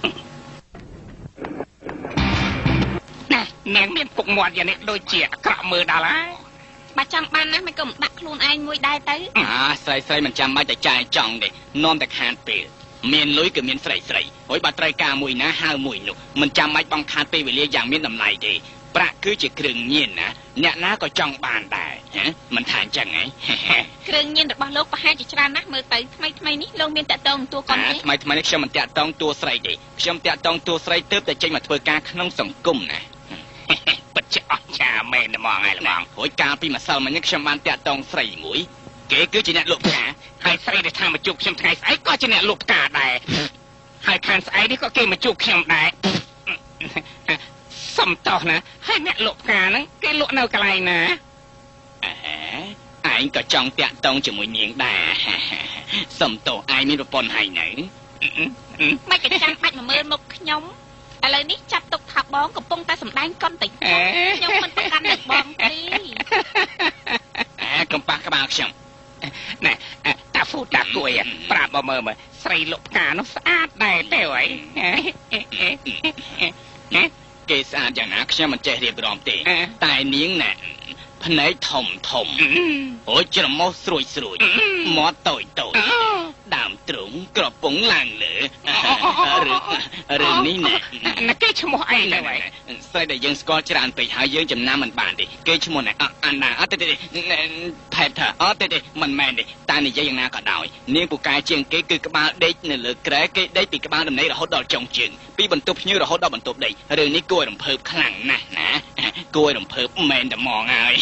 C: នាងមានពុកមាត់យ៉ាងនេះដូចជាអាក្រក់មើលដល់ហើយ
A: បើចង់បានណាមិនក៏មិនដាក់ខ្លួនឯងមួយដែរទៅ
B: ស្រីមិនចាំបាច់តែចាយចង់ទេនាំតែខានពេលមានលុយគឺមានស្រីហើយបើត្រូវការមួយណាហៅមួយនោះមិនចាំបាច់បង្ខាត់ពេលវេលាយ៉ាងមានតម្លៃទេប្រាក់គឺជាគ្រឿងញៀនណាអ្នកណាក៏ចង់បានដែរមិនថាអញ្ចឹងហ៎
A: គ្រឿងញៀនរបស់លោកប្រហែលជាច្រើនណាស់មើលទៅថ្មីនេះលោកមានតាក់ទងតួកូនទេ
B: ថ្មីនេះខ្ញុំមិនតាក់ទងតួស្រីទេខ្ញុំតាក់ទងតួស្រីទើបតែចេញមកធ្វើការក្នុងសង្គមណា
D: ពិតជាអស្ចារ្យមែនហ្មងហើយល្មងរួចកាលពីម្សិលមិញខ្ញុំបានតាក់ទងស្រីមួយគេគឺជាអ្នកលក់ផ្កាហើយស្រីដែលថាមកជួបខ្ញុំថ្ងៃស្អែកក៏ជាអ្នកលក់ផ្កាដែរហើយខាងស្អែកនេះក៏គេមកជួបខ្ញុំដែរសុំតោះណាហើយអ្នកលក់ផ្កាហ្នឹងគេលក់នៅកន្លែងណាឯងក៏ចង់តាក់ទងជាមួយនាងដែរសុំតោះឯងមានប្រពន្ធហើយនៅ
A: មិនក៏ចាំបាច់មកមើលមុខខ្ញុំឥឡូវនេះចាប់ទុកថាបងកំពុងតែសម្ដែងកុនតិចខ្ញុំមិនប្រកាន់នឹងបងទេ
D: កំប៉ះក្បាលខ្ញុំណែតាហ្វូតាគួយប្រាប់មកមើលមើលស្រីលក់ផ្កានោះស្អាតដែរទេអីគេស្អាតយ៉ាងណាខ្ញុំមិនចេះរៀបរាប់ទេតែនាងណែភ្នែកធំធំអូច្រមុះស្រួយស្រួយមាត់តូចតូចដើមទ្រូងក្រពងឡើងលើរឿងនេះណាគេឈ្មោះអីទៅហើយស្រីដែលយើងស្គាល់ច្រើនពេកហើយយើងចំណាំមិនបានទេគេឈ្មោះណែអាណាអត់ទេផែតថាអត់ទេមិនមែនទេតែនិយាយយ៉ាងណាក៏ដោយនាងពូកែជាងគេគឺក្បាលដេកនៅលើក្រែគេដេកពីក្បាលដំណេករហូតដល់ចុងជើងពីបន្ទប់ភ្ញៀវរហូតដល់បន្ទប់ដេករឿងនេះគួររំភើបខ្លាំងណាស់ណាគួររំភើបមែនតែហ្មងហើយ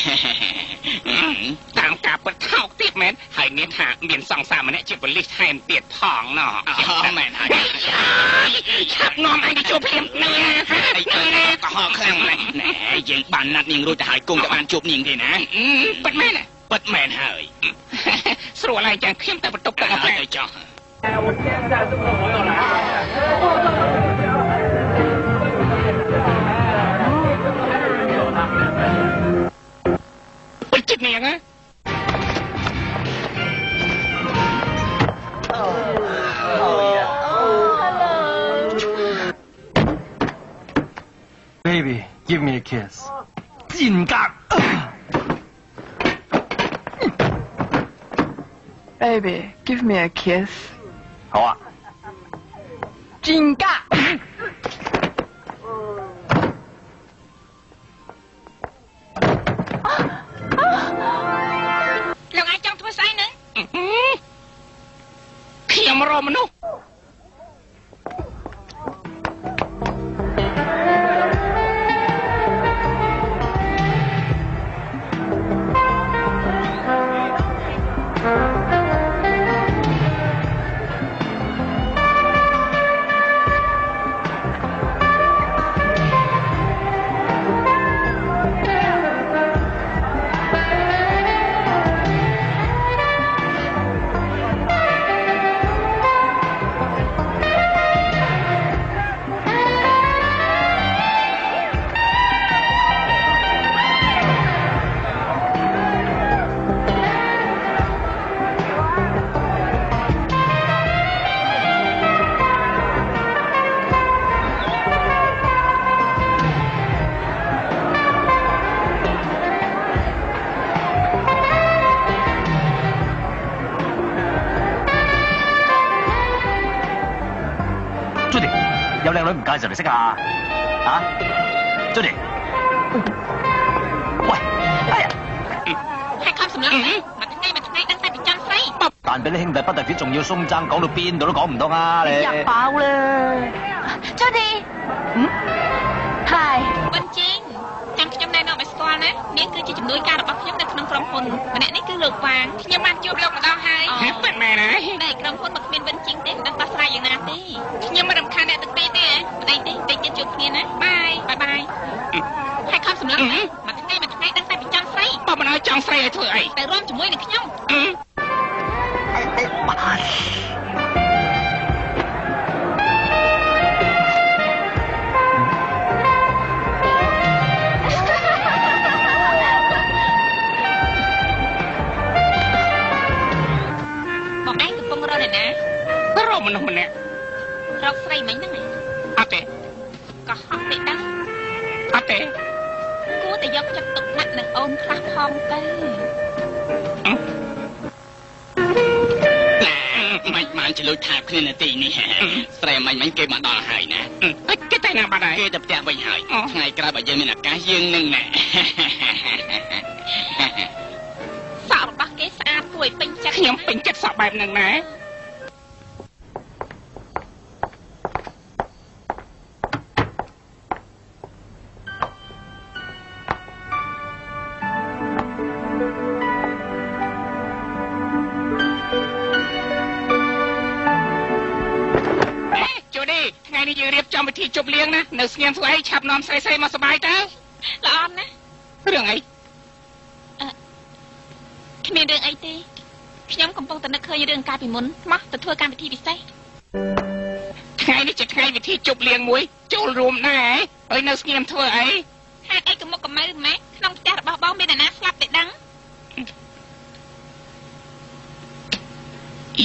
D: តាមការពិតថោកទៀតមែនហើយមានថាមានសង្សារម្នាក់ជាប៉ូលីសថែមទៀតផងណោះមែនហើយឆាប់នាំឯងទៅជួបភ្លាមនៅអីក៏ហោខ្លាំងណាស់ណែយើងបានណាត់នាងរួចទៅហើយគង់តែបានជួបនាងទេណាពិតមែនពិតមែនហើយស្រួលហើយចឹងខ្ញុំតែបន្ទប់ទៅទៅចោះចិត្តនាងហ៎
E: Baby, give me a kiss. 賤格
F: Baby, give me a kiss.
E: 好啊。
F: 賤格
A: លោកអាចចង់ធ្វើស្អីនឹង
D: ខ្ញុំរមមនុស្ស
E: 有靚女唔介紹你識啊？啊 ，Judy， 喂，哎呀，
A: 係咁សម្លឹង嘛ថ្ងៃដឹងតែពីចង់ស្រី
E: 但俾啲兄弟不特止，仲要鬆爭，講到邊度都講唔通啊！你
F: 入爆啦 ，Judy， Hi，
A: ប៊ិនជីងចាំខ្ញុំណែនាំឲ្យស្គាល់ណានាងគឺជាជំនួយការរបស់ខ្ញុំនៅក្នុងក្រុមហ៊ុនម្នាក់នេះគឺលោកវ៉ាងខ្ញុំបានជួបលោកម្ដងហើយ
D: ពិតមែនហើយ
A: តែក្រុមហ៊ុនមកគ្មានប៊ិនជីងទេមិនដឹងដោះស្រាយយ៉ាងណាទេខ្ញុំមិនរំខានអ្នកទាំងពីរទេប្តីទេតិចទៀតជួបគ្នាណាបាយហើយខំសម្លឹងមួយថ្ងៃដឹងតែពីចង់ស្រី
D: បើមិនឲ្យចង់ស្រីឲ្យធ្វើអី
A: ទៅរួមជាមួយនឹងខ្ញុំ
D: រកមនុស្សម្នាក់
A: រកស្រីមិញហ្នឹង
D: អត់ទេ
A: កុហកទេដឹង
D: អត់ទេ
A: គួរតែយកចិត្តទុកដាក់នឹងអូនខ្លះផងទៅ
D: មិនបានជលួចថាគ្នានៅទីនេះស្រីមិញគេមកដល់ហើយណាគេតែណាបាត់ហើយគេទៅផ្ទះវិញហើយថ្ងៃក្រោយបើយើងមានឱកាសយើងនឹងណា
A: សក់របស់គេស្អាតគួរឲ្យពេញចិត្ត
D: ខ្ញុំពេញចិត្តសក់បែបហ្នឹងណា នេះយើងរៀបចំពិធីជប់លៀងណានៅស្ងៀមស្អីឆាប់នាំស្រីៗមកសប្បាយទៅ
A: ល្អណាស់
D: រឿងអី
A: គ្មានរឿងអីទេខ្ញុំកំពុងតែនឹកឃើញរឿងកាលពីមុនមកទៅធ្វើកម្មវិធីពិសេស
D: ថ្ងៃនេះជាថ្ងៃពិធីជប់លៀងមួយចូលរួមដែរហើយនៅស្ងៀមធ្វើអី
A: ហេតុអីកុំមកកម្ៅម៉ែក្នុងផ្ទះរបស់បងមានអ្នកណាស្លាប់ទេដឹង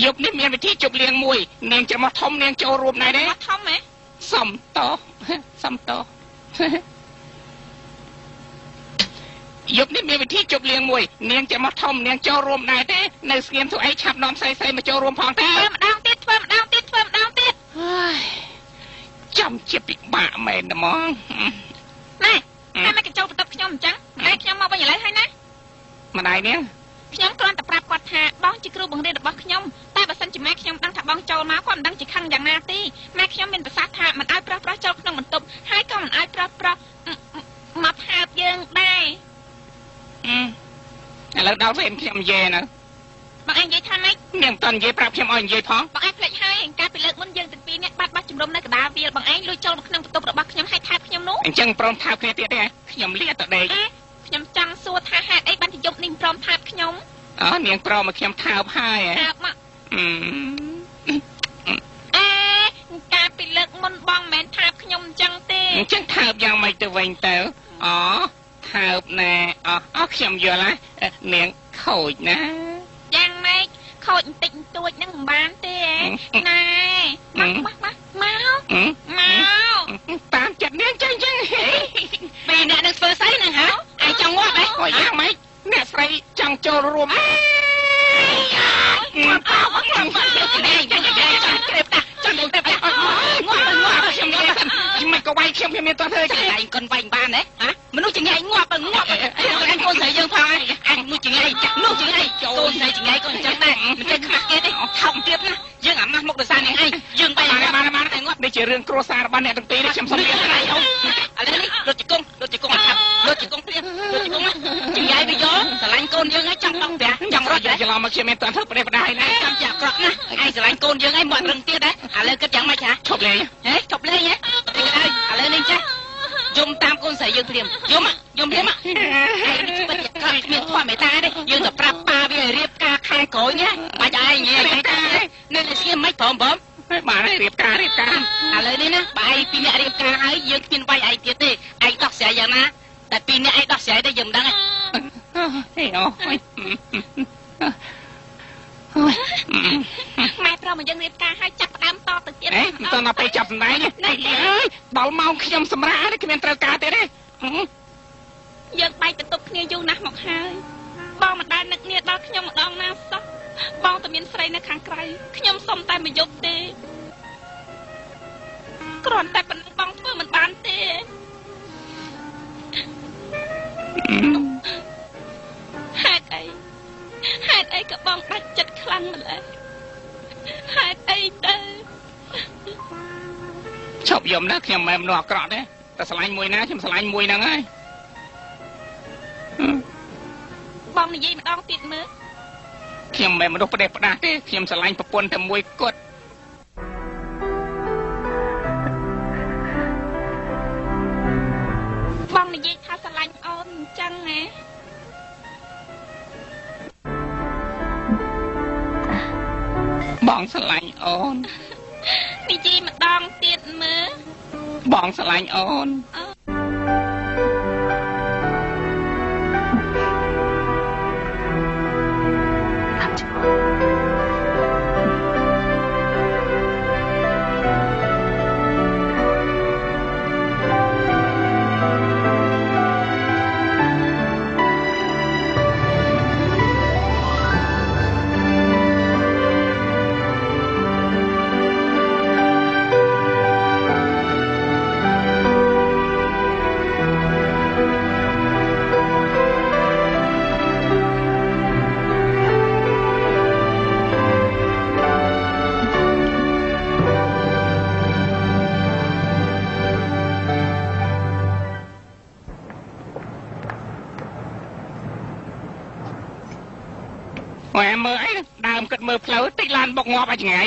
D: យប់នេះមានពិធីជប់លៀងមួយនាងច្រមុះធំនាងចូលរួមដែរទេ
A: ធំហ៎
D: សំតោយប់នេះមានពិធីជប់លៀងមួយនាងច្រមុះធំនាងចូលរួមដែរទេនៅស្ងៀមធ្វើអីឆាប់នាំស្រីៗមកចូលរួមផងទេ
A: ធ្វើម្ដងទៀត
D: ចាំជាពិបាកមែនហ្មង
A: ណែតែមិនកញ្ចោបន្ទប់ខ្ញុំអញ្ចឹងតែខ្ញុំមកវិញឥឡូវហើយណា
D: ម្ដាយនាង
A: ខ្ញុំគ្រាន់តែប្រាប់គាត់ថាបងជាគ្រូបង្រៀនរបស់ខ្ញុំតែបើសិនជាម៉ែខ្ញុំដឹងថាបងចូលមកគាត់មិនដឹងជាខឹងយ៉ាងណាទេម៉ែខ្ញុំមានប្រសាសន៍ថាមិនឲ្យប្រុសចូលក្នុងបន្ទប់ហើយក៏មិនឲ្យប្រុសមកថើបយើងដែរ
D: ឥឡូវដល់ពេលខ្ញុំនិយាយនៅ
A: បងឯងនិយាយថាម៉េច
D: នាងតន់និយាយប្រាប់ខ្ញុំឲ្យនិយាយផង
A: បងឯងភ្លេចហើយកាលពីលើកមុនយើងទាំងពីរនាក់បាត់បោះជំរំនៅកណ្ដាលវាលបងឯងលួចចូលមកក្នុងបន្ទប់របស់ខ្ញុំហើយថើបខ្ញុំនោះ
D: អញ្ចឹងព្រមថើបគ្នាទៀតទេខ្ញុំលាទៅដេក
A: ខ្ញុំចង់សួរថាហេតុអីបានជាយប់នេះព្រមថើបខ្ញុំ
D: នាងព្រមមកខ្ញុំថើបហើយ
A: ថើបមកកាលពីលើកមុនបងមិនមែនថើបខ្ញុំអញ្ចឹងទេ
D: អញ្ចឹងថើបយ៉ាងម៉េចទៅវិញទៅថើបណែខ្ញុំយល់ហើយនាងខូចណា
A: យ៉ាងម៉េចខូចបន្តិចបន្តួចនឹងមិនបានទេណែមក
D: តាមចិត្តនាងចឹង
A: ពេលអ្នកនឹងធ្វើស្អីនឹងហៅឯងចង់ងាប់ហ៎
D: អូយ៉ាងម៉េចអ្នកស្រីចង់ចូលរួមងាប់ខ្ញុំមិនក៏វាយខ្ញុំមានតោះធ្វើ
A: ចង្អែងកុនវាយបានទេមនុស្សចង្អែងងាប់អញកូនស្រីយើងផងអញមនុស្សចង្អែងនោះចង្អែងកូនស្រីចង្អែងក៏អញ្ចឹងដែរមិនចេះខ្មាស់គេទេថោកទៀតណាយើងអាម៉ាស់មុខដោយសារនាងឯងយើងបាយ
D: បានតែងាប់នេះជារឿងគ្រួសាររបស់អ្នកទាំងពីរនេះខ្ញុំសុំលាថ្ងៃ
A: អូឥឡូវនេះលុតជង្គង់អត់ថាលុតជង្គង់ព្រាបលុតជង្គង់ចង្អែងវាយកស្រឡាញ់កូនយើងហើយចង់ដងប្រាចង់រត់
D: ច្រឡំមកខ្ញុំមានតន់ធ្វើប្រទេសបដាយណា
A: ចាំជាអាក្រក់ណាឯងស្រឡាញ់កូនយើងឯងមករឹងទៀតដែរឥឡូវគិតយ៉ាងម៉េចហ៎
D: ឈប់លេង
A: ឈប់លេងហ៎ឥឡូវនេះចាស់យំតាមកូនស្រីយើងព្រាមយំព្រាមឯងនេះពិតជាក្រក់គ្មានធម៌មេត្តាទេយើងទៅប្រាប់ប៉ាវារៀបការខែក្រោយណាបាច់ឯងនៅស្ងៀមមិនព្រម
D: បានរៀបការឥ
A: ឡូវនេះណាបើឯងពីរអ្នករៀបការហើយយើងគ្មានវាយឯងទៀតទេឯងដោះស្រាយយ៉ាងណាតែពីរអ្នកឯងដោះស្រាយទៅយើងមិនដឹង
D: ទេ
A: ម៉ែប្រុសមកយើងរៀបការហើយចាប់ផ្ដើមតទៅទៀត
D: មិនតន់ទៅចាប់សម្ដែងនេះអើយដល់ម៉ោងខ្ញុំសម្រាប់ទេគ្មានត្រូវការទេទេ
A: យើងបែកបន្ទប់គ្នាយូរណាស់មកហើយបងមិនដែលនឹកនាដល់ខ្ញុំម្ដងណាសោះបងតែមានស្រីនៅខាងក្រៅខ្ញុំសុំតែមួយយប់ទេគ្រាន់តែប៉ុណ្្នឹងបងធ្វើមិនបានទេហេតុអីក៏បងបាច់ចិត្តខ្លាំងម្ល៉េះហេតុអីទៅ
D: ឈប់យំណាខ្ញុំមិនមនុស្សអាក្រក់ទេតែស្រឡាញ់មួយណាខ្ញុំស្រឡាញ់មួយហ្នឹងហើយ
A: បងនិយាយម្ដងទៀតមើល
D: ខ្ញុំមិនមនុស្សផ្ដេសផ្ដាសទេខ្ញុំស្រឡាញ់ប្រពន្ធតែមួយគត់
A: បងនិយាយថាស្រឡាញ់អូនអញ្ចឹងណា
D: បងស្រឡាញ់អូន
A: និយាយម្ដងទៀតមើល
D: បងស្រឡាញ់អូនមើលអីដើមគិតមើលផ្លូវតិចឡានបុកងាប់ឲ្យចង្អៃ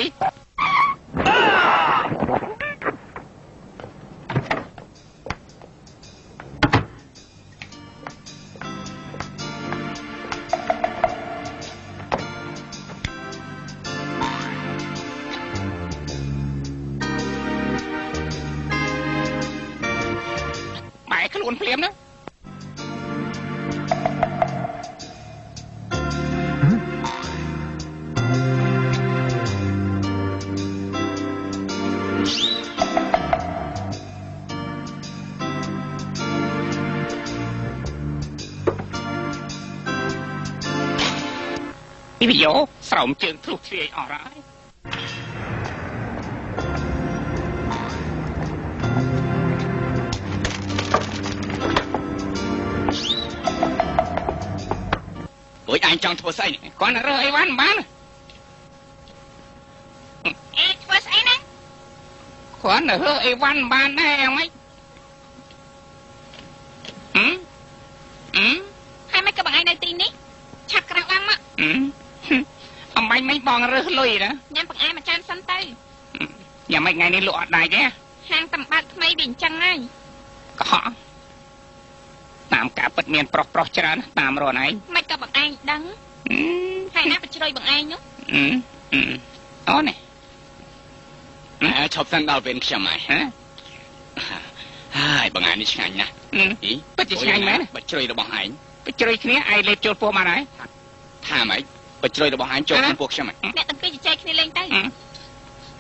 A: ខ្លួនភ្លាមណាពីវីយ៉ូស្រោមជើងធ្លុះធ្លាយអស់ហើយ
D: អូយអញចង់ធ្វើស្អី
A: គាត់រើសអីវ៉ាន់បាន
C: អេធ្វើស្អីណា
A: គាត់រើសអីវ៉ាន់បានដែរយ៉ាងម៉េច
C: ហើយមិនក៏បងឯងនៅទីនេះឆាប់ក្រាំងឡើងមក
A: អំបាញ់មិនបងរើសលុយណា
C: ញ៉ាំបង្អែមមួយចានសិនទៅ
A: យ៉ាងម៉េចថ្ងៃនេះលក់អត់ដាច់ទេ
C: ហាងតំបើកថ្មីវាអញ្ចឹងហើយក
A: ុហកតាមការពិតមានប្រុសច្រើនតាមរនឯង
C: មិនក៏បងឯងដឹងហើយណាបញ្ជ្រុយបងឯងនោះ
A: អូនេះ
D: ឈប់សិនដល់ពេលខ្ញុំហើយបងឯងនេះឆ្ងាញ់ណាស់
A: ពិតជាឆ្ងាញ់មែន
D: បជ្រុយរបស់ឯង
A: បជ្រុយគ្នាឯងលេបចូលពោះបានហើយ
D: ថាម៉េចបជ្រុយរបស់ឯងចូលក្នុងពោះខ្ញុំ
C: អ្នកទាំងពីរជជែកគ្នាលេងទៅ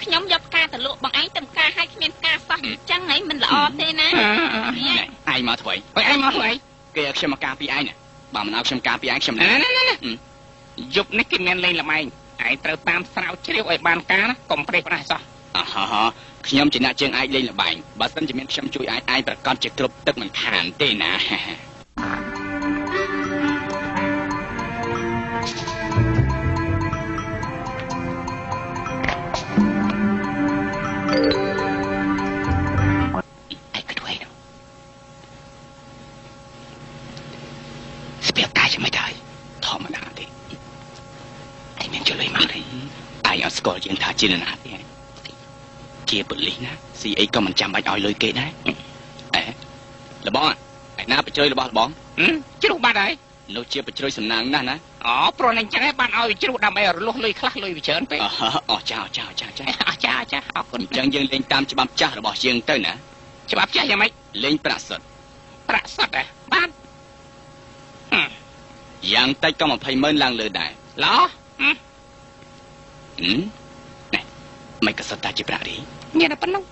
C: ខ្ញុំយកផ្កាទៅលក់បងឯងទៅផ្កាឲ្យគ្មានផ្កាសោះអញ្ចឹងហីមិនល្អទេណា
D: ឯងមកធ្វើ
A: អីឯងមកធ្វើអី
D: គេឲ្យខ្ញុំមកការពីឯងណាបើមិនឲ្យខ្ញុំការពីឯងខ្ញុំ
A: ណាយប់នេះគេមានលេងល្បែងឯងត្រូវតាមស្រាវជ្រាវឲ្យបានការណាកុំប្រេះប្រដាស់សោះ
D: ខ្ញុំជាអ្នកជើងឯងលេងល្បែងបើមិនជាមានខ្ញុំជួយឯងប្រកាសជាគ្រប់ទឹកមិនខានទេណា
A: ស្ពាយកាយមិនដែរធម្មតាទេឯងមានជួយលុយមកទេ
D: ឯងអត់ស្គាល់យើងថាជានរណាទេជាប៉ូលីសណាស៊ីអីក៏មិនចាំបាច់ឲ្យលុយគេដែរលបងឯណាបជ្រុយរបស់លបង
A: ជ្រុះបាត់ហើយ
D: នោះជាបជ្រុយសំណាងណាស់ណា
A: ព្រោះនឹងចឹងឯងបានឲ្យជ្រុះដើម្បីរលស់លុយខ្លះលុយវាច្រើនពេក
D: ចា
A: អរគុណ
D: អញ្ចឹងយើងលេងតាមច្បាប់ចាស់របស់យើងទៅណា
A: ច្បាប់ចាស់យ៉ាងម៉េច
D: លេងប្រាក់សុទ្ធ
A: បាន
D: យ៉ាងតិចក៏20,000ឡើងលើដែរ
A: ឡោ
D: មិនក៏សុទ្ធតែជាប្រាក់រី
A: មានតែប៉ុណ្ណឹង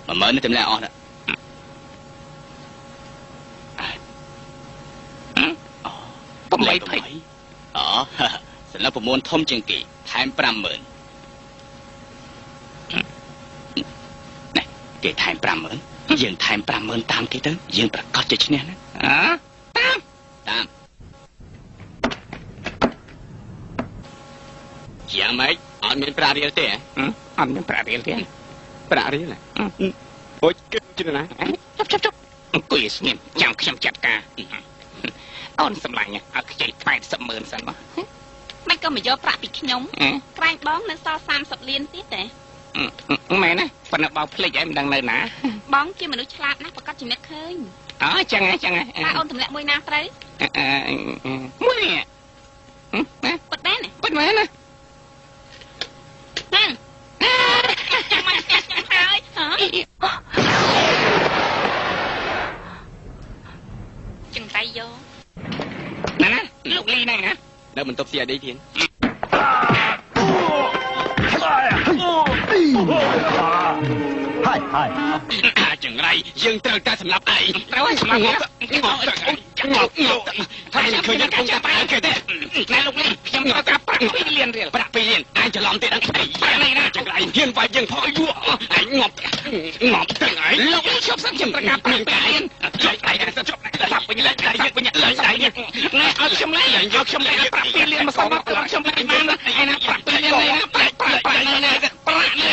D: 10000នេះទម្លាក់អស់ដែរ
A: 820
D: សម្រាប់ប្រមូលធំជាងគេថែម50,000គេថែម50,000យើងថែម50,000តាមគេទៅយើងប្រកាសជាឈ្នះណាតាមយ៉ាងម៉េចអត់មានប្រាក់រៀលទេ
A: អត់មានប្រាក់រៀលទេ
D: ប្រាក់រៀលណាអូយគិតជឿណា
A: ចុបអង្គុយស្ងៀមចាំខ្ញុំចាត់ការអូនសម្លាញ់ឲ្យខ្ចី80,000សិនមក
C: មិនក៏មកយកប្រាក់ពីខ្ញុំក្រែងបងនៅសល់30លានទៀតទេ
A: មែនណាប៉ុន្តែបោកភ្លេចឯងមិនដឹងនៅណា
C: បងជាមនុស្សឆ្លាតណាស់ប្រកាសជំនះឃើញ
A: ចឹងហើយ
C: តើអូនទម្លាក់មួយណាត្រូវ
A: មួយនេះ
C: ពិតមែន
A: ពិតមែនណា
C: ចាំមកខ្ញុំហើយចឹងតែយក
A: ណាលោកលីហ្នឹងណា
D: នៅបន្ទប់ស៊ីអីទៀត
E: ហើយ
D: ចង្រៃយើងត្រូវតែសម្លាប់ឯង
A: ត្រូវឲ្យសម្លាប់
D: ងាប់ហើយនឹងឃើញតែកំប៉ែគេទេ
A: ណែលោកនេះខ្ញុំត្រូវការប្រាក់2លានរៀល
D: ប្រាក់2លានឯងច្រឡំទេដល់ឯងនេះណាចង្រៃហ៊ានវាយយើងផងយូរឯងងាប់ទាំងឯង
A: លោកនេះឈប់សិនខ្ញុំត្រូវការប្រាក់2លាន
D: ឯងសិនជប់ថាប់វិញឡើងដៃយើងវិញឡើងដៃយើង
A: ណែឲ្យខ្ញុំលេងយកខ្ញុំលេងប្រាក់2លានមកសមមកខ្ញុំលេងបានឯណាប្រាក់2លានណាប្រាក់ណា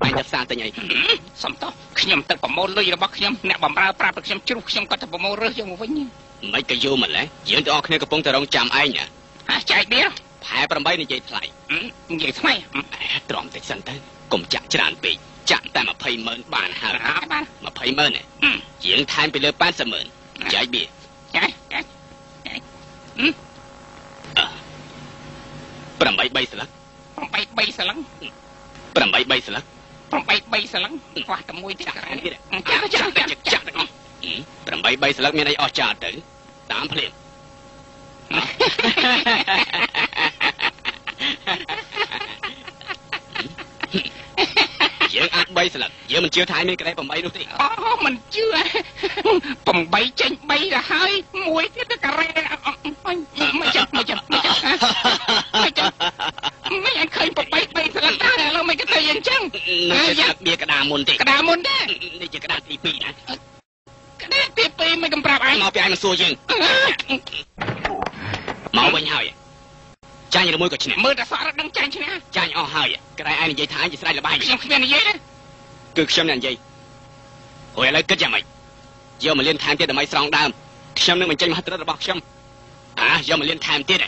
D: អញទៅផ្សារទិញអី
A: សំតោះខ្ញុំទៅប្រមូលលុយរបស់ខ្ញុំអ្នកបំរើប្រាប់ខ្ញុំជ្រុះខ្ញុំក៏ទៅប្រមូលរើសយកមកវិញ
D: មិនក៏យូរម្ល៉េះយើងទាំងអស់គ្នាកំពុងតែរងចាំឯង
A: ចែកទៀត
D: ផែ8និយាយថ្លៃ
A: និយាយថ្លៃ
D: ទ្រាំតិចសិនទៅកុំចាក់ច្រើនពេកចាក់តែ20,000បានហើយ20,000យើងថែមពីលើ80,000ចែកបៀ
A: ចែក
D: 8 3ស្លឹក
A: 8 3ស្លឹក
B: 8 3 ស្លឹក
D: 8 3ស្លឹកខ្វះតែមួយទៀតចាក់
B: 8 3 ស្លឹកមានអីអស់ចាទៅតាមភ្លាមយើងអាច3ស្លឹកយើងមិនជឿថាមានក្តី8នោះទេ
D: អូមិនជឿ8ចេញ3ទៅហើយមួយទៀតទៅការ៉េមិនចាប់មិនអញឃើញ8 3ស្លឹកដែរឥឡូវមិនគេទៅយ៉ាងចឹង
B: យ៉ាបៀក្តារមុនទេ
D: ក្តារមុនទេ
B: នេះជាក្តារទី2ណា
D: ក្តារទី2មិនកំប្រាប់ឯង
B: មកពីឯងមិនសួរយើងមកវិញហើយចាញ់ឬមួយក៏ឈ្នះ
D: មើលតែសក់រត់ដឹងចាញ់ឈ្នះ
B: ចាញ់អស់ហើយក្រែឯងនិយាយថាឯងជាស្រេចល្បែង
D: ខ្ញុំគ្មាននិយាយទេ
B: គឺខ្ញុំអ្នកនិយាយអូយឥឡូវគិតយ៉ាងម៉េចយកមកលៀនថែមទៀតដើម្បីស្រង់ដើមខ្ញុំនឹងបញ្ចេញមហិទ្ធិរបស់ខ្ញុំយកមកលៀនថែមទៀត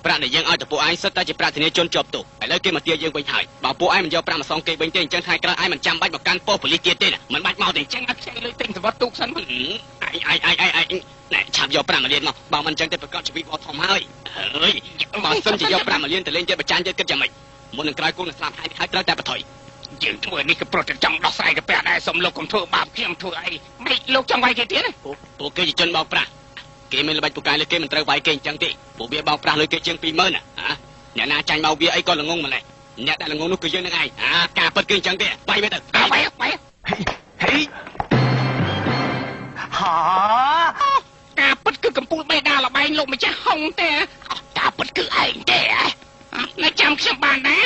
B: ប្រាក់ដែលយើងឲ្យទៅពួកឯងសិតតែជាប្រាក់ធានាជនជាប់ទោសឥឡូវគេមកទាយើងវិញហើយបើពួកឯងមិនយកប្រាក់មកសងគេវិញទេអញ្ចឹងថ្ងៃក្រោយឯងមិនចាំបាច់មកកាន់ប៉ុស្តិ៍ប៉ូលីសទៀតទេមិនបាច់មកទេអញ្ចឹងអត់ខ្ចីលុយទិញសវត្ថទូកសិនឯងណែឆាប់យកប្រាក់មកលៀនមកបើមិនអញ្ចឹងទេប្រកាសជីវិតបោះធំហើយអើយបើសិនជាយកប្រាក់មកលៀនទៅលេងទៀតប្រចាំទៀតគិតយ៉ាងម៉េចមុននឹងក្រោយគង់នឹងស្លាប់ហើយត្រូវតែបថុយ
D: យើងធ្វើនេះក៏ប្រត់ចង់ដោះស្រាយកាពះដែរសុំលោកកុំធ្វើបាបខ្ញុំធ្វើអីមិនលោកចង់វាយគេទៀតណា
B: ពួកគេជាជនបោកប្រាស់គេមានល្បិចពូកែលើគេមិនត្រូវវាយគេអញ្ចឹងទេពួកវាបោកប្រាស់លើគេជាង 20000 ណាអ្នកណាចាញ់មកវាអីក៏ល្ងងម្លេះអ្នកដែលល្ងងនោះគឺយើងនឹងឯងការពិតគឺអញ្ចឹងទេបាយវាទៅ
D: បាយ
F: ហេហា
D: ការពិតគឺកំពូលបេដាលបែងលោកម្ចាស់ហុងទេការពិតគឺឯងទេនៅចាំខ្ញុំបានណា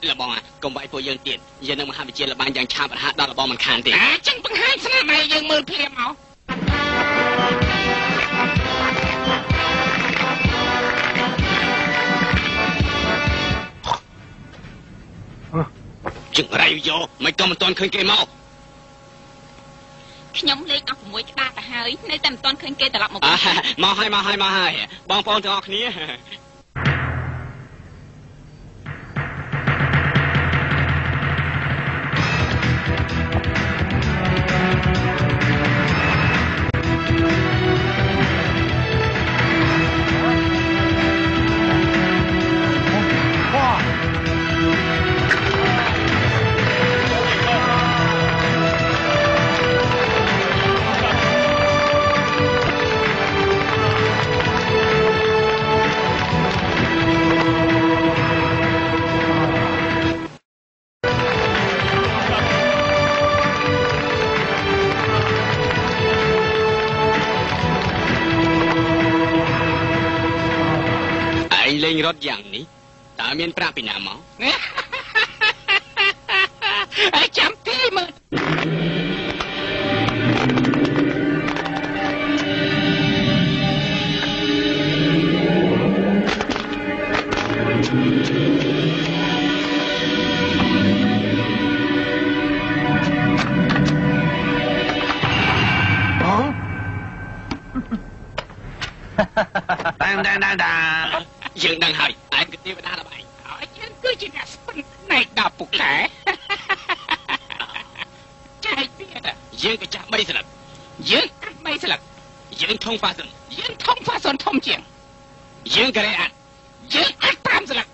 B: លបងកុំវាយពួកយើងទៀតយើងនឹងមហាវិទ្យាលបែងយ៉ាងឆាប់រហ័សដល់លបងមិនខានទេ
D: ចឹងបង្ហាញស្នាដៃយើងមើលភ្លាមមក
B: ជឹងរៃយកមិនក៏មិនទាន់ឃើញគេមក
A: ខ្ញុំលេខអស់6ក្តារទៅហើយនៅតែមិនទាន់ឃើញគេត្រឡប់មក
B: មកហើយបងប្អូនទាំងអស់គ្នាលេងរត់យ៉ាងនេះតើមានប្រាក់ពីណាមក
D: ឯចាំទីមើល
B: យើងដឹងហើយឯងគឺទេវតាល្បែង
D: ហើយយើងគឺជាអ្នកស្ពិនណែដល់ពូកែចែកទៀត
B: យើងក៏ចាស់3ស្លឹក
D: យើងកាត់3ស្លឹក
B: យើងធំហ្វាសុន
D: ធំជាង
B: យើងក៏រ៉េអាត់
D: យើងអាច5ស្លឹក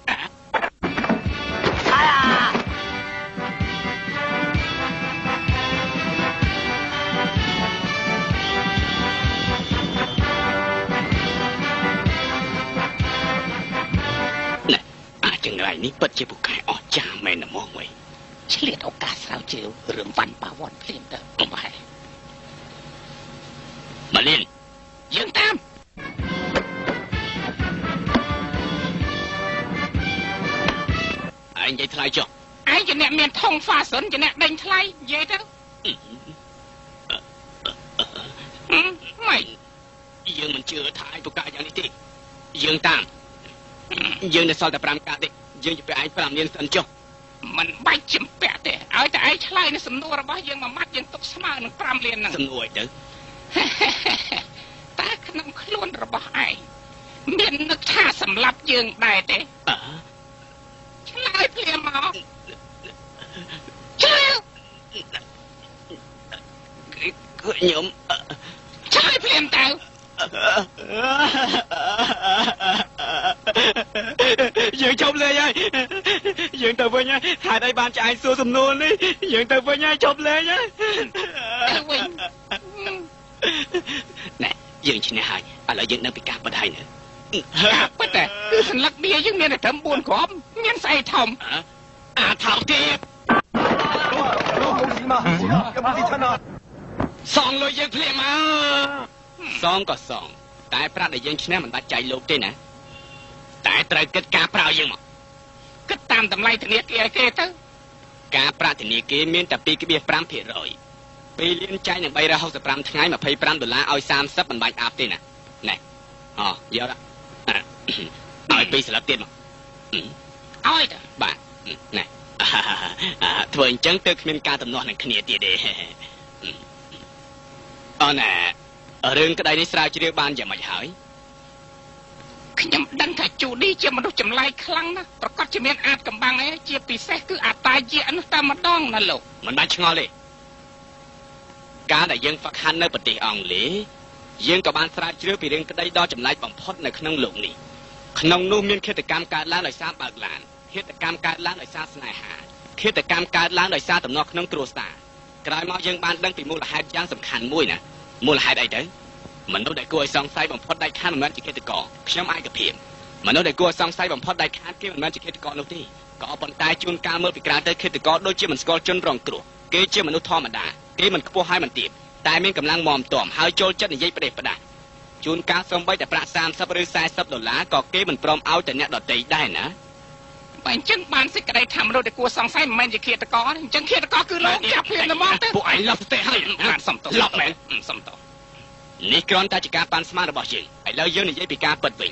B: នេះពិតជាពូកែអស់ចាស់មែនហ្មងវិញ
D: ឆ្លៀតឱកាសស្រាវជ្រាវរឿងវ៉ាន់បាវ៉ាន់ភ្លាមទៅកុំហែ
B: មកលៀន
D: យើងតាម
B: ឯងនិយាយថ្លៃចុះ
D: ឯងជាអ្នកមានធំហ្វាសុនជាអ្នកដេញថ្លៃនិយាយទៅ
B: មិនយើងមិនជឿថាឯងពូកែយ៉ាងនេះទេយើងតាមយើងនៅសល់តែ5កាទេយើងជិះឯង5លានសិនចុះ
D: មិនបាច់ជំពាក់ទេឲ្យតែឯងឆ្លើយនៅសំណួររបស់យើងមួយម៉ាត់យើងទុកស្មើនឹង5លានហ្នឹង
B: សំណួរអីទៅ
D: តែក្នុងខ្លួនរបស់ឯងមាននឹកថាសម្លាប់យើងដែរទេឆ្លើយភ្លាមមកឆ្លើយ
B: ខ្ញុំ
D: ឆ្លើយភ្លាមទៅ
B: យើងជប់លេងហើយយើងទៅវិញ វិញហេតុអីបានចាយសួរសំណួរនេះយើងទៅវិញហើយជប់លេងណាទៅវិញណែយើងឈ្នះហើយឥឡូវយើងនៅពីការពិតហើយណា
D: ពិតតែគឺសន្លឹកបៀយើងមានតែត្រឹម4គ្រាប់មានស្អីធំអាថោកទៀតសងលុយយើងភ្លាមមក
B: សងក៏សងតែប្រាក់ដែលយើងឈ្នះមិនដាច់ចៃលោកទេណា
D: តែត្រូវគិតការប្រាក់យើងមកគិតតាមតម្លៃធនាគារគេទៅ
B: ការប្រាក់ធនាគារមានតែ 2.5% 2លានចែកនឹង365ថ្ងៃ$25ឲ្យ30មិនបាច់អាប់ទេណាណែអូយកឲ្យ2ស្លាបទៀតមក
D: ឲ្យទៅ
B: បាទណែធ្វើអញ្ចឹងទៅគ្មានការទំនាស់នឹងគ្នាទៀតទេអូណែរឿងក្តីនេះស្រាវជ្រាវបានយ៉ាងម៉េចហើយ
D: ខ្ញុំដឹងថាជូឌីជាមនុស្សចម្លែកខ្លាំងណាស់ប្រកាសជាមានអាចកំបាំងអីជាពិសេសគឺអាតាយៈនោះតែម្ដងណាលោក
B: មិនបានឆ្ងល់ទេការដែលយើងហ្វឹកហាត់នៅប្រទេសអង់គ្លេសយើងក៏បានស្រាវជ្រាវពីរឿងក្តីដ៏ចម្លែកបំផុតនៅក្នុងលោកនេះក្នុងនោះមានឃាតកម្មកើតឡើងដោយសារបើកឡានឃាតកម្មកើតឡើងដោយសារស្នេហាឃាតកម្មកើតឡើងដោយសារទំនាស់ក្នុងគ្រួសារក្រោយមកយើងបានដឹងពីមូលហេតុយ៉ាងសំខាន់មួយណាមូលហេតុអីទៅមនុស្សដែលគួរឲ្យសង្ស័យបំផុតដាច់ខាតមិនមែនជាឃាតករខ្ញុំឯកភាពមនុស្សដែលគួរឲ្យសង្ស័យបំផុតដាច់ខាតគេមិនមែនជាឃាតករនោះទេក៏ប៉ុន្តែជួនកាលមើលពីក្រៅទៅឃាតករដូចជាមិនស្គាល់ជនរងគ្រោះគេជាមនុស្សធម្មតាគេមិនខ្ពស់ហើយមិនទាបតែមានកម្លាំងមាំទាំហើយចូលចិត្តនិយាយផ្ដេសផ្ដាស់ជួនកាលសូម្បីតែប្រាក់$30ឬ$40ក៏គេមិនព្រមឲ្យតែអ្នកដទៃដែរណា
D: បើអញ្ចឹងបានសេចក្តីថាមនុស្សដែលគួរសង្ស័យមិនមែនជាឃាតករអញ្ចឹងឃាតករគឺលោកចាប់ភ្លាមល្មមទៅ
B: ពួកឯងលប់ទេហើយបានសំទោស
D: លប់មែនសំទោស
B: នេះគ្រាន់តែជាការប៉ាន់ស្មានរបស់យើងឥឡូវយើងនិយាយពីការពិតវិញ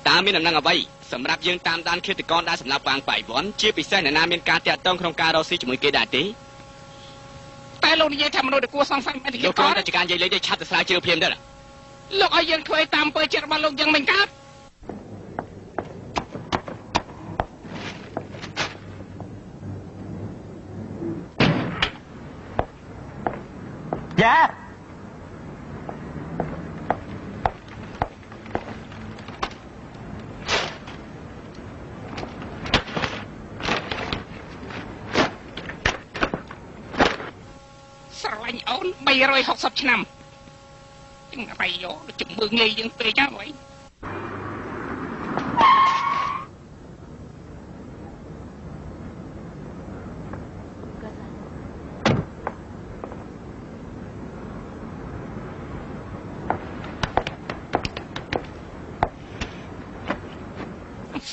B: តើមានដំណឹងអ្វីសម្រាប់យើងតាមដានឃាតករដែលសម្លាប់បាងប៉ៃវ៉ាន់ជាពិសេសអ្នកណាមានការតាក់ទងក្នុងការរកស៊ីជាមួយគេដែរទេ
D: តែលោកនិយាយថាមនុស្សដែលគួរសង្ស័យមិនមែនជាឃាតករ
B: លោកគ្រាន់តែជាការនិយាយលេងទេឆាប់ទៅស្រាវជ្រាវភ្លាមទៅ
D: លោកឲ្យយើងធ្វើតាមអំពើចិត្តរបស់លោកយ៉ាងមិនកើត
E: យ៉ា
D: ស្រឡាញ់អូន360ឆ្នាំចឹងតែយកជំងឺងាយយើងពេកចាអ្វី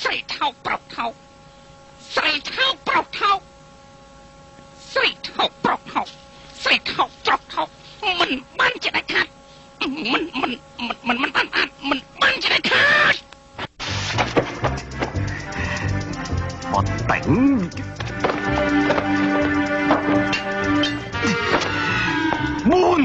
D: ស្រីថោកប្រុសថោកស្រីថោកប្រុសថោកស្រីថោកប្រុសថោកស្រីថោកប្រុសថោកមិនបានជាដាច់ខាតមិនបានជាដាច់ខាត
E: អត់តែងមូន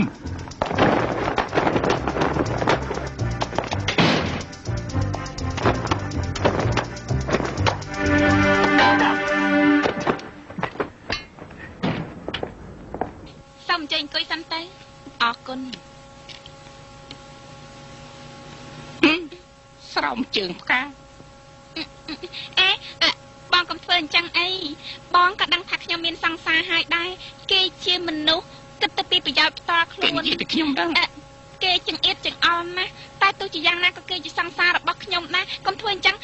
A: សូមចេញអង្គុយសិនទៅអរគុណ
D: ស្រោមជើងផ្កា
A: បងកុំធ្វើអញ្ចឹងអីបងក៏ដឹងថាខ្ញុំមានសង្សារហើយដែរគេជាមនុស្សគិតទៅពីប្រយោជន៍ផ្ទាល់ខ្លួន
D: គេនិយាយពីខ្ញុំដឹង
A: គេចង្អៀតចង្អល់ណាស់តែទោះជាយ៉ាងណាក៏គេជាសង្សាររបស់ខ្ញុំដែរកុំធ្វើអញ្ចឹង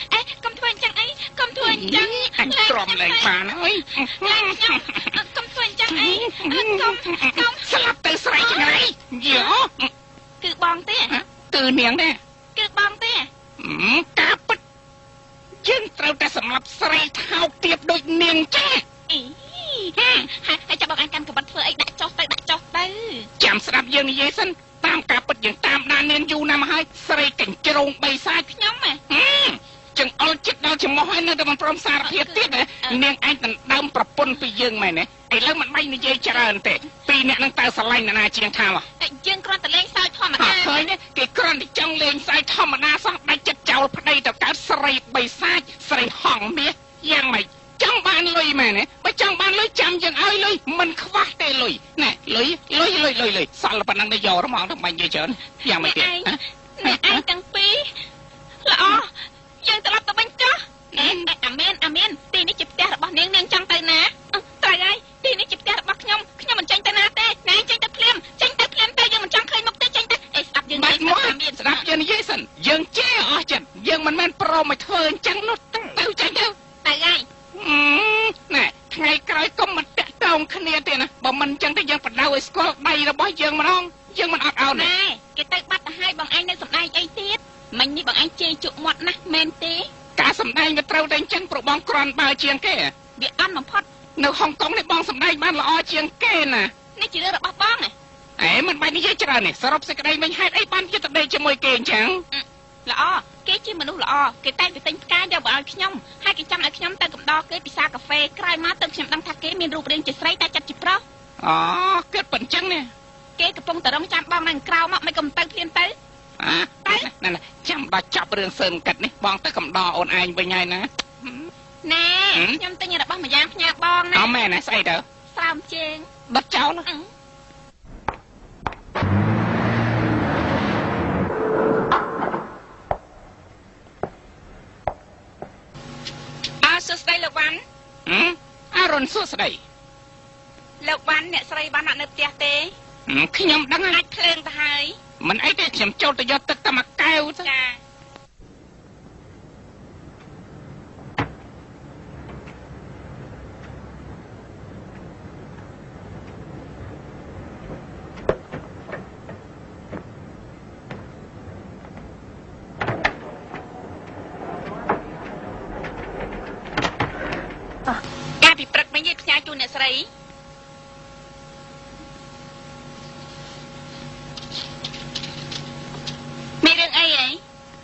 A: កុំធ្វើអញ្ចឹងកុំធ្វើអញ្ចឹង
D: អញទ្រាំលែងបានហើយក
A: ុំធ្វើអញ្ចឹងកុំ
D: ស្លាប់ទៅស្រីចង្រៃយោ
A: គឺបងទេ
D: គឺនាងទេ
A: គឺបងទេ
D: ការពិតយើងត្រូវតែសម្លាប់ស្រីថោកទៀតដូចនាងចា
A: ហើយចាំបងអញកាន់កបិតធ្វើអីដាក់ចុះទៅ
D: ចាំស្ដាប់យើងនិយាយសិនតាមការពិតយើងតាមដាននាងយូរណាស់មកហើយស្រីកញ្ជ្រោង3សាច់
A: ខ្ញុំ
D: ចឹងអល់ចិត្តដល់ច្មោះហើយនៅតែមិនព្រមសារភាពទៀតនាងឯងដណ្ដើមប្រពន្ធពីយើងមែនទេឥឡូវមិនបាច់និយាយច្រើនទេពីរអ្នកនឹងតើស្រឡាញ់ណាជាងថា
A: យើងគ្រាន់តែលេងសើចធម្មតា
D: ឃើញទេគេគ្រាន់តែចង់លេងសើចធម្មតាសោះដាច់ចិត្តចោលប្តីទៅកើតស្រី3សាច់ស្រីហងមាសយ៉ាងម៉េចចង់បានលុយមែនទេបើចង់បានលុយចាំយើងឲ្យលុយមិនខ្វះទេលុយណែលុយសល់ប៉ុណ្ណឹងទៅយករហ្មងទៅបាញ់និយាយច្រើនយ៉ាងម៉េចទៀត
A: អ្នកឯងទាំងពីរល្អយើងត្រឡប់ទៅវិញចុះអាមានទីនេះជាផ្ទះរបស់នាងចង់ទៅ
D: និយាយសិនយើងជេរអស់ចិត្តយើងមិនមែនប្រមឲ្យធ្វើអញ្ចឹងនោះទៅចាញ់ទៅ
A: ហើយ
D: ណែថ្ងៃក្រោយកុំមកតាក់ទងគ្នាទេណាបើមិនអញ្ចឹងទេយើងបដៅឲ្យស្គាល់ដៃរបស់យើងម្ដងយើងមិនអត់អោនទេ
A: គេទៅបាត់ទៅហើយបងឯងនៅសម្ដែងអីទៀតមិញនេះបងឯងជេរជក់មាត់ណាស់មែនទេ
D: ការសម្ដែងវាត្រូវតែអញ្ចឹងព្រោះបងក្រាន់បើជាងគេ
A: វាអន់បំផុត
D: នៅហុងកុងនេះបងសម្ដែងបានល្អជាងគេណា
A: នេះជារឿងរបស់បង
D: មិនបាច់និយាយច្រើននេះសរុបសេចក្តីវិញហេតុអីបានជាទៅដេកជាមួយគេអញ្ចឹង
A: ល្អគេជាមនុស្សល្អគេតែងតែទិញផ្កាយកមកឲ្យខ្ញុំហើយគេចាំឲ្យខ្ញុំទៅកំដរគេពិសាកាហ្វេក្រោយមកទៅខ្ញុំដឹងថាគេមានរូបរាងជាស្រីតែចិត្តជាប្រុស
D: គិតប៉ុណ្្នឹងនេះ
A: គេកំពុងតែរងចាំបងនឹងក្រៅមកមិនកំទៅភ្លាមទៅ
D: ណែចាំដល់ចាប់រឿងសើមកិតនេះបងទៅកំដរអូនឯងវិញហើយណា
A: ណែខ្ញុំទិញរបស់ម្យ៉ាងផ្ញើបងណា
D: មែនណាស្អីទៅ
A: ស្រោមជើង
D: ដុតចោល
A: សួស្ដីលោកវ៉ាន់
D: អរុនសួស្ដី
A: លោកវ៉ាន់អ្នកស្រីបានអត់នៅផ្ទះទេ
D: ខ្ញុំដឹង
A: អាចភ្លើងទៅហើយ
D: មិនអីទេខ្ញុំចូលទៅយកទឹកតែមួយកែវទៅ
A: ចាពីព្រឹកមិញគេផ្ញើជូនអ្នកស្រីមានរឿងអី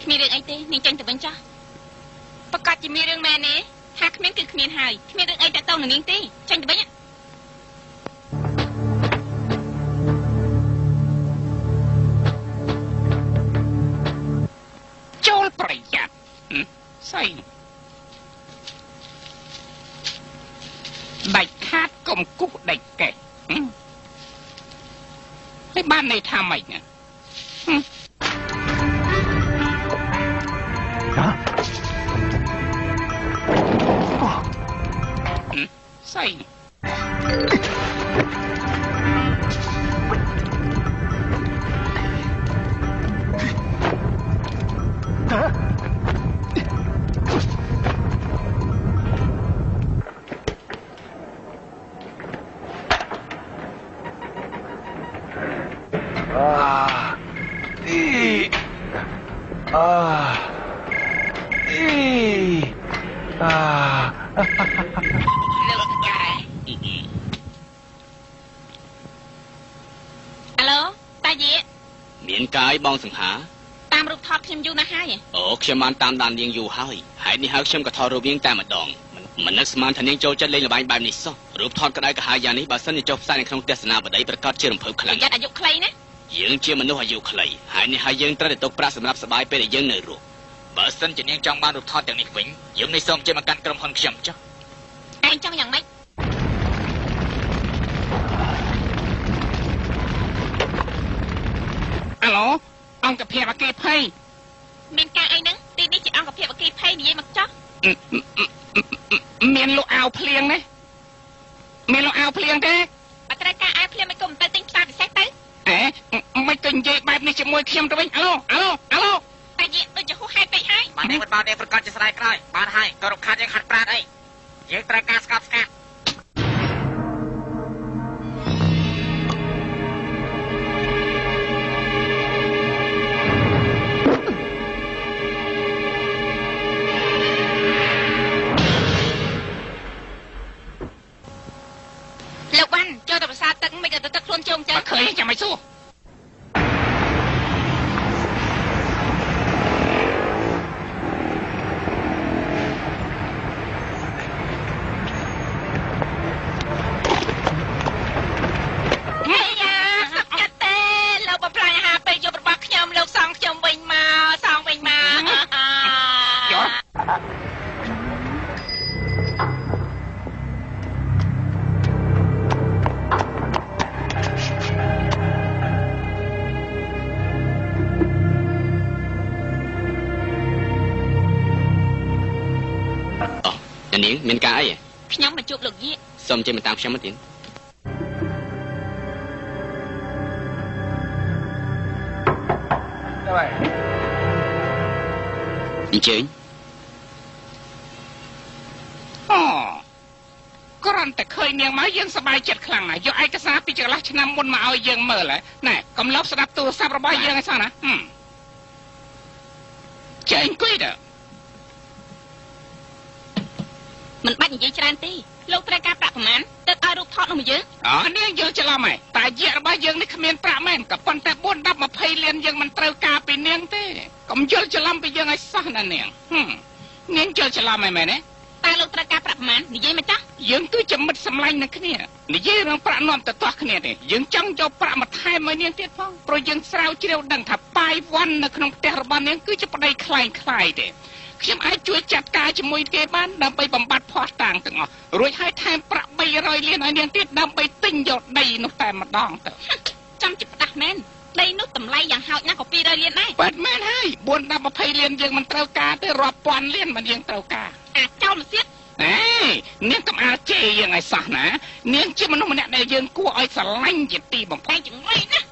A: គ្មានរឿងអីទេនាងចេញទៅវិញចាស់ប្រកាសជាមានរឿងមែនទេថាគ្មានគឺគ្មានហើយគ្មានរឿងអីតែតទៅនឹងនាងទេចេញទៅវិញ
D: ចូលប្រយ័ត្នស្អីដាច់ខាតកុំគូសដាច់កេះហើយបានន័យថាម៉េចណាស្អីបងសង្ហា
A: តាមរូបថតខ្ញុំយូរណាស់ហើយ
B: ខ្ញុំបានតាមដាននាងយូរហើយហេតុនេះហើយខ្ញុំក៏ថតរូបនាងតែម្ដងមិននឹកស្មានថានាងចូលចិត្តលេងល្បែងបែបនេះសោះរូបថតក្តៅក្រហាយយ៉ាងនេះបើសិនជាចុះផ្សាយនៅក្នុងទស្សនាបដីប្រកាសជារំភើបខ្លាំង
A: ប្រយ័ត្នអាយុខ្លីណា
B: យើងជាមនុស្សអាយុខ្លីហើយនេះហើយយើងត្រូវតែទុកប្រាក់សម្រាប់សប្បាយពេលដែលយើងនៅរស់បើសិនជានាងចង់បានរូបថតទាំងនេះវិញយើងនេះសូមជិះមកកាន់ក្រុមហ៊ុនខ្ញុំចុះ
A: ឯងចង់យ៉ាងម៉េច
D: អាឡូអង្គភាពអគ្គិភ័យ
A: មានការអីហ្នឹងទីនេះជាអង្គភាពអគ្គិភ័យនិយាយមកចោះ
D: មានលក់អាវភ្លៀងទេមានលក់អាវភ្លៀងទេ
A: អត់ត្រូវការអាវភ្លៀងមិនគុំទៅទិញផ្សារពិសេសទៅ
D: មិនទៅនិយាយបែបនេះជាមួយខ្ញុំទៅវិញអាឡូ
A: តែនិយាយដូចជាហួសហេតុពេកហើយ
B: បាននេះមិនបានទេប្រកាសជាស្រ័យក្រោយបានហើយក៏រកខាត់យើងខាត់ប្រាតអីយើងត្រូវការស្កាត់
A: លោកវ៉ាន់ចូលទៅប្រាសាទទឹកមិនទៅទឹកខ្លួនជុំចឹង
D: ឃើញចាំមិនសួរ
B: នាងមានការអី
A: ខ្ញុំមកជួបលោកយាក
B: សូមជិះមកតាមខ្ញុំមកទៀត
F: Давай.
B: អញ្ជើញ
A: អូគ្រាន់តែឃើញនាងមកយើងសប្បាយចិត្តខ្លាំងណាស់យកឯកសារពីចន្លោះឆ្នាំមុនមកឲ្យយើងមើលណែកំឡុងស្ដាប់ទូរស័ព្ទរបស់យើងឲ្យសោះណាចេញអង្គុយទៅ
C: មិនបាច់និយាយច្រើនទេលោកត្រូវការប្រាក់ប្រមាណទៅឲ្យរូបថតនោះមកយើង
A: នាងយើងច្រឡំហើយតែយៈរបស់យើងនេះគ្មានប្រាក់មែនក៏ប៉ុន្តែ4 10 20លានយើងមិនត្រូវការពីនាងទេកុំយល់ច្រឡំពីយើងឲ្យសោះណានាងនាងយល់ច្រឡំហើយមែនទេ
C: តែលោកត្រូវការប្រាក់ប្រមាណនិយាយមកចាស់
A: យើងគឺជាមិត្តសម្លាញ់នឹងគ្នានិយាយរឿងប្រាក់នាំទៅទាស់គ្នាទេយើងចង់យកប្រាក់មកថែមឲ្យនាងទៀតផងព្រោះយើងស្រាវជ្រាវដឹងថាបាយវ៉ាន់នៅក្នុងផ្ទះរបស់នាងគឺជាប្តីខ្លែងខ្លាយទេខ្ញុំអាចជួយចាត់ការជាមួយគេបានដើម្បីបំបត្តិភ័ស្តុតាងទាំងអស់រួចហើយថែមប្រាក់300លានឲ្យនាងទៀតដើម្បីទិញយកដីនោះតែម្ដងទៅ
C: ចាំជិះផ្ដាស់មែនដីនោះតម្លៃយ៉ាងហោចណាស់ក៏200លានដែរ
A: បាទមែនហើយ4 10 20លានយើងមិនត្រូវការទេរាប់ពាន់លានមិនយើងត្រូវការ
C: អាចោលមកទៀត
A: នាងកំអាលជេរយើងឲ្យសោះណានាងជាមនុស្សម្នាក់ដែលយើងគួរឲ្យស្រឡាញ់ជាទីបំផុត
C: ចង្រៃណាឯ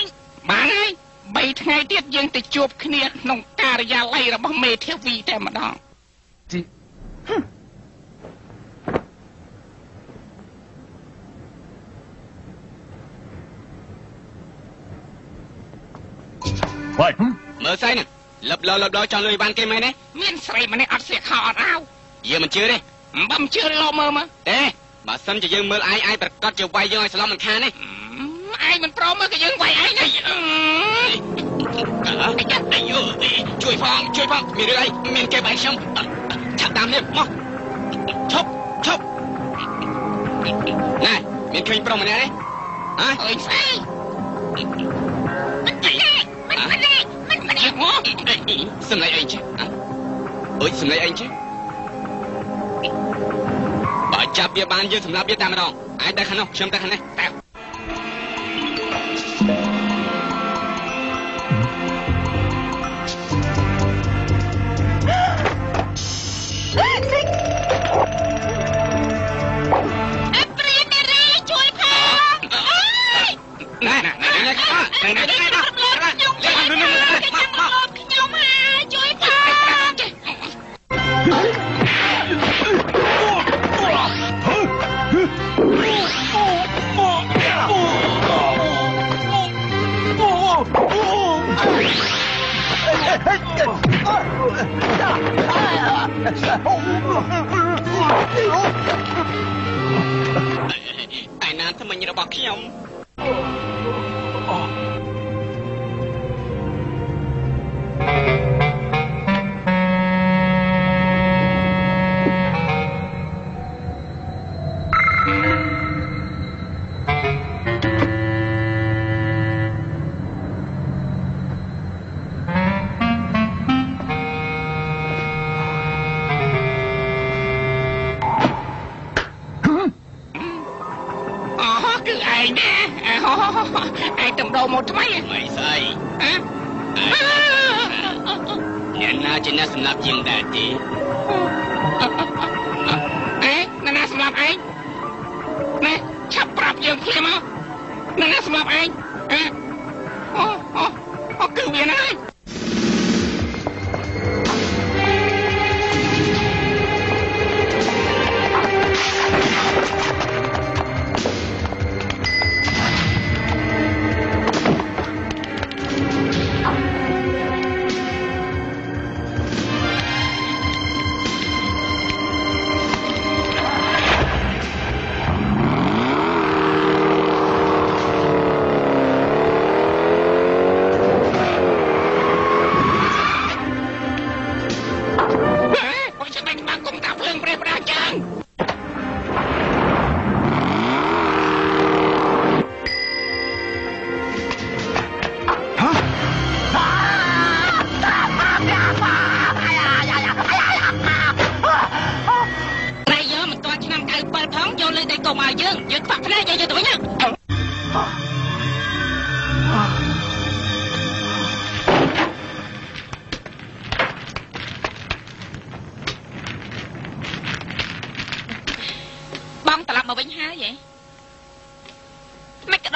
C: ង
A: បានហើយ3ថ្ងៃទៀតយើងទៅជួបគ្នាក្នុងការិយាល័យរបស់មេធាវីតែម្ដង
B: មើលស្អីហ្នឹងលឹបលោចង់លុយបានគេមែនទេ
A: មានស្រីម្នាក់អត់ស្លៀកខោអត់អាវ
B: យើងមិនជឿទេ
A: បើមិនជឿលោមើលមើល
B: ទេបើសិនជាយើងមើលឯងប្រកាសជាវាយយើងឲ្យស្លំមិនខានទេ
A: ឯងមិនព្រមមើលក៏យើងវាយឯងទេ
B: អាយជួយផងមានរឿងអីមានគេបែកខ្ញុំឆាប់តាមនេះមកឈប់ណែមានឃើញប្រុសម្នាក់ទេ
A: អើយស្អី
B: សម្លេងអីចេះអើយសម្លេងអីចេះបើចាប់វាបានយើងសម្លាប់វាតែម្ដងអាចទៅខាងនោះខ្ញុំទៅខាងនេះតែឯណាថ្មិញរបស់ខ្ញុំ
A: មកថ្មី
B: មិនស្អីអ្នកណាជាអ្នកសម្លាប់ជាងដែរទេ
A: អ្នកណាសម្លាប់ឯងណែឆាប់ប្រាប់យើងភ្លាមមកអ្នកណាសម្លាប់ឯងអូគឺវាណា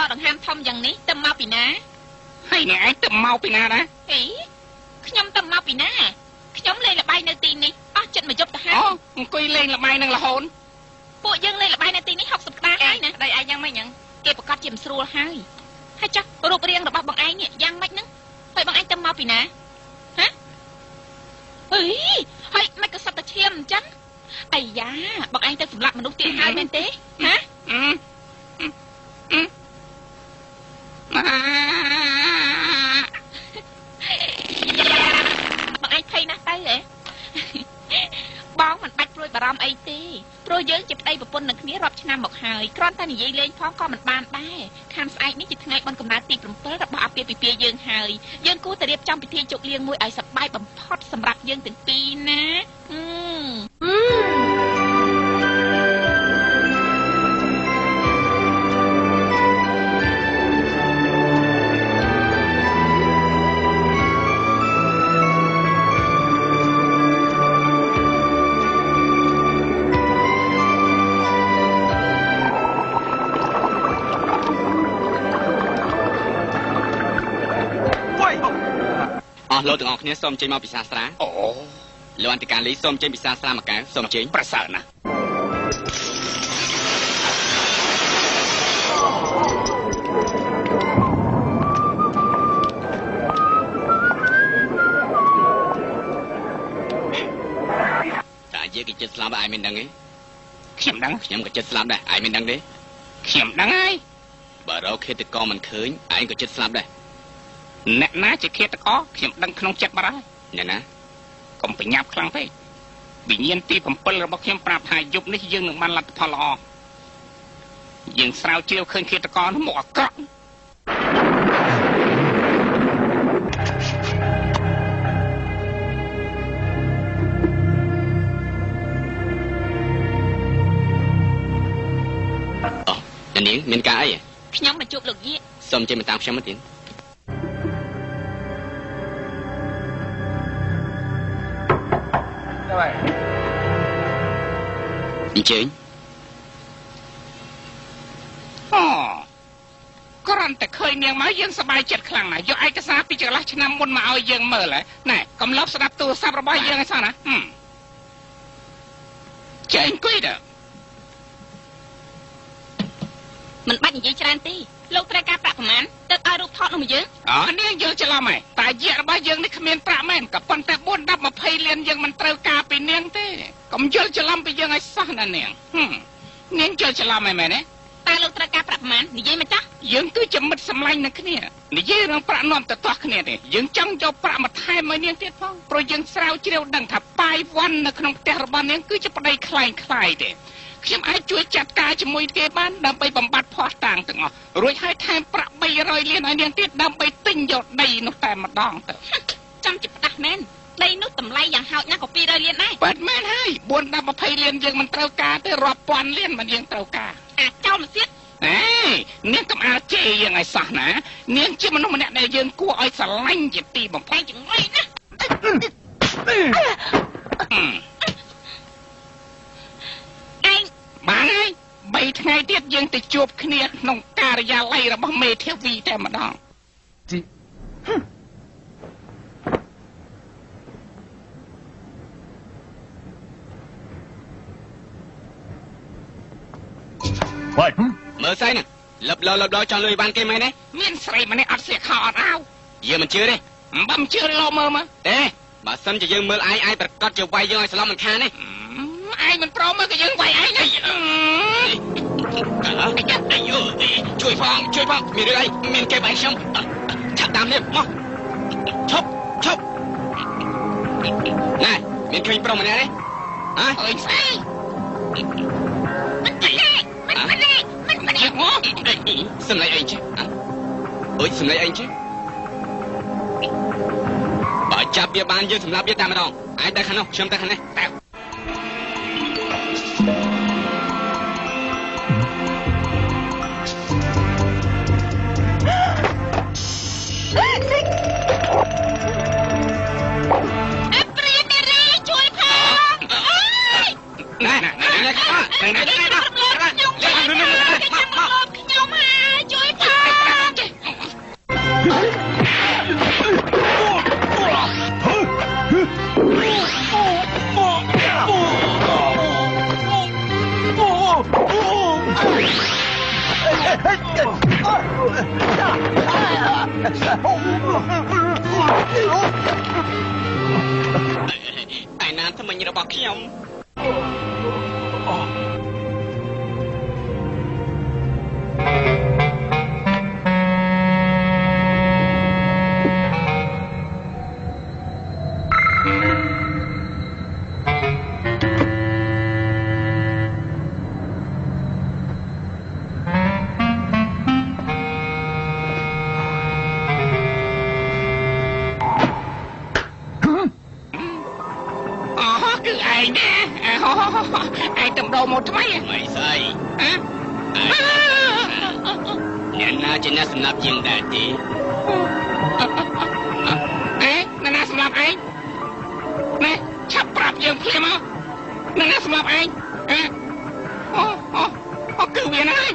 A: កដង្ហើមធំយ៉ាងនេះទៅមកពីណា
D: ហើយអ្នកឯងទៅមកពីណាណា
A: អីខ្ញុំទៅមកពីណាខ្ញុំលេងល្បែងនៅទីនេះអស់ចិត្តមកយប់ទៅហើយ
D: អង្គុយលេងល្បែងនឹងរហូត
A: ពួកយើងលេងល្បែងនៅទីនេះ60ក្តារហើយណាដៃឯងយ៉ាងម៉េចហ្នឹងគេប្រកាសជាមិនស្រួលហើយចាស់រូបរាងរបស់បងឯងនេះយ៉ាងម៉េចហ្នឹងហើយបងឯងទៅមកពីណាហ៎អីហើយមិនក៏សត្វតាឈាមអញ្ចឹងអាយ៉ាបងឯងទៅសម្លាប់មនុស្សទៀតហើយមែនទេហ៎បងឯងភ័យណាស់ទៅហ៎បងមិនបាច់ព្រួយបារម្ភអីទេព្រោះយើងជាប្តីប្រពន្ធនឹងគ្នារាប់ឆ្នាំមកហើយគ្រាន់តែនិយាយលេងផងក៏មិនបានដែរខាងស្អែកនេះជាថ្ងៃបុណ្យកំណើតទី7របស់អាពាហ៍ពិពាហ៍យើងហើយយើងគួរតែរៀបចំពិធីជោគលៀងមួយឲ្យសប្បាយបំផុតសម្រាប់យើងទាំងពីរណា
B: លោកទាំងអស់គ្នាសូមចេញមកពិសាស្រា
D: អូ
B: លោកអន្តការលីសូមចេញពិសាស្រាមួយកែវសូមចេញ
D: ប្រសើរណាស់
B: តែយើងគេចិត្តស្លាប់ឯងមិនដឹងទេ
D: ខ្ញុំដឹង
B: ខ្ញុំក៏ចិត្តស្លាប់ដែរឯងមិនដឹងទេ
D: ខ្ញុំដឹងហើយ
B: បើរកឃាតករមិនឃើញឯងក៏ចិត្តស្លាប់ដែរ
D: អ្នកណាជាឃាតករខ្ញុំដឹងក្នុងចិត្តបាត់ហើយ
B: អ្នកណា
D: កុំប្រញាប់ខ្លាំងពេកវិញ្ញាណទី7របស់ខ្ញុំប្រាប់ថាយប់នេះយើងនឹងបានលទ្ធផលល្អយើងស្រាវជ្រាវឃើញឃាតករនោះមកអាក្រក់
B: អូនាងមានការអី
A: ខ្ញុំមកជួបលោកយាយ
B: សូមចេញមកតាមខ្ញុំមកទៀតអញ្ជើញ
D: គ្រាន់តែឃើញនាងមកយើងសប្បាយចិត្តខ្លាំងណាស់យកឯកសារពីចន្លោះឆ្នាំមុនមកឲ្យយើងមើលណែកំឡុបស្ដាប់ទូរស័ព្ទរបស់យើងឲ្យសោះណាចេញអង្គុយទៅ
A: មិនបាច់និយាយច្រើនទេលោកត្រូវការប្រាក់ប្រមាណទៅឲ្យរូបថតនោះមកយើង
D: នាងយល់ច្រឡំហើយតែយៈរបស់យើងនេះគ្មានប្រាក់មែនក៏ប៉ុន្តែ4 10 20លានយើងមិនត្រូវការពីនាងទេកុំយល់ច្រឡំពីយើងឲ្យសោះណានាងនាងយល់ច្រឡំហើយមែនទេ
A: តែលោកត្រូវការប្រាក់ប្រមាណនិយាយមកចាស់
D: យើងគឺជាមិត្តសម្លាញ់នឹងគ្នានិយាយរឿងប្រាក់នាំទៅទាស់គ្នាទេយើងចង់យកប្រាក់មកថែមឲ្យនាងទៀតផងព្រោះយើងស្រាវជ្រាវដឹងថាបាយវ៉ាន់នៅក្នុងផ្ទះរបស់នាងគឺជាប្តីខ្លែងខ្លាយទេខ្ញុំអាចជួយចាត់ការជាមួយគេបានដើម្បីបំបត្តិភ័ស្តុតាងទាំងអស់រួចហើយថែមប្រាក់300លានឲ្យនាងទៀតដើម្បីទិញយកដីនោះតែម្ដងទៅ
A: ចាំជាផ្ដាស់មែនដីនោះតម្លៃយ៉ាងហោចណាស់ក៏200លានដែរ
D: បាទមែនហើយ4 10 20លានយើងមិនត្រូវការទេរាប់ពាន់លានមិនយើងត្រូវការ
A: អាចោលមកទៀត
D: នាងកុំអាលជេរយើងឲ្យសោះណានាងជាមនុស្សម្នាក់ដែលយើងគួរឲ្យស្រឡាញ់ជាទីបំផុត
A: ជំងឺណា
D: បានហើយ3ថ្ងៃទៀតយើងទៅជួបគ្នាក្នុងការិយាល័យរបស់មេធាវីតែម្ដង
B: មើលស្អីណាលឹបលចង់លុយបានគេមែនទេ
D: មានស្រីម្នាក់អត់ស្លៀកខោអត់អាវ
B: យើងមិនជឿទេ
D: បើមិនជឿលោមើលមើល
B: ទេបើសិនជាយើងមើលឯងប្រកាសជាវាយយើងឲ្យស្លាប់មិនខានទេ
D: ឯងមិនព្រមមើលក៏យើងវាយឯងទេ
B: អាយជួយផងមានរឿងអីមានគេវាយខ្ញុំឆាប់តាមនេះមកឈប់ណែមានឃើញប្រុសម្នាក់ទេ
D: អើយស្អី
B: សំឡេងអីchứ ơiសំឡេងអីchứបើចាប់វាបានយើងសម្លាប់វាតែម្ដងឯងទៅខាងនោះខ្ញុំទៅខាងនេះតែ ឯណាថ្មិញរបស់ខ្ញុំ
A: ai tầm đồ một mấy
B: mày sai nhà na trên na sầm lạp dương đại đi
A: na sầm lạp anh nè chắp bạp dương phê mà na sầm lạp anh cứ việc này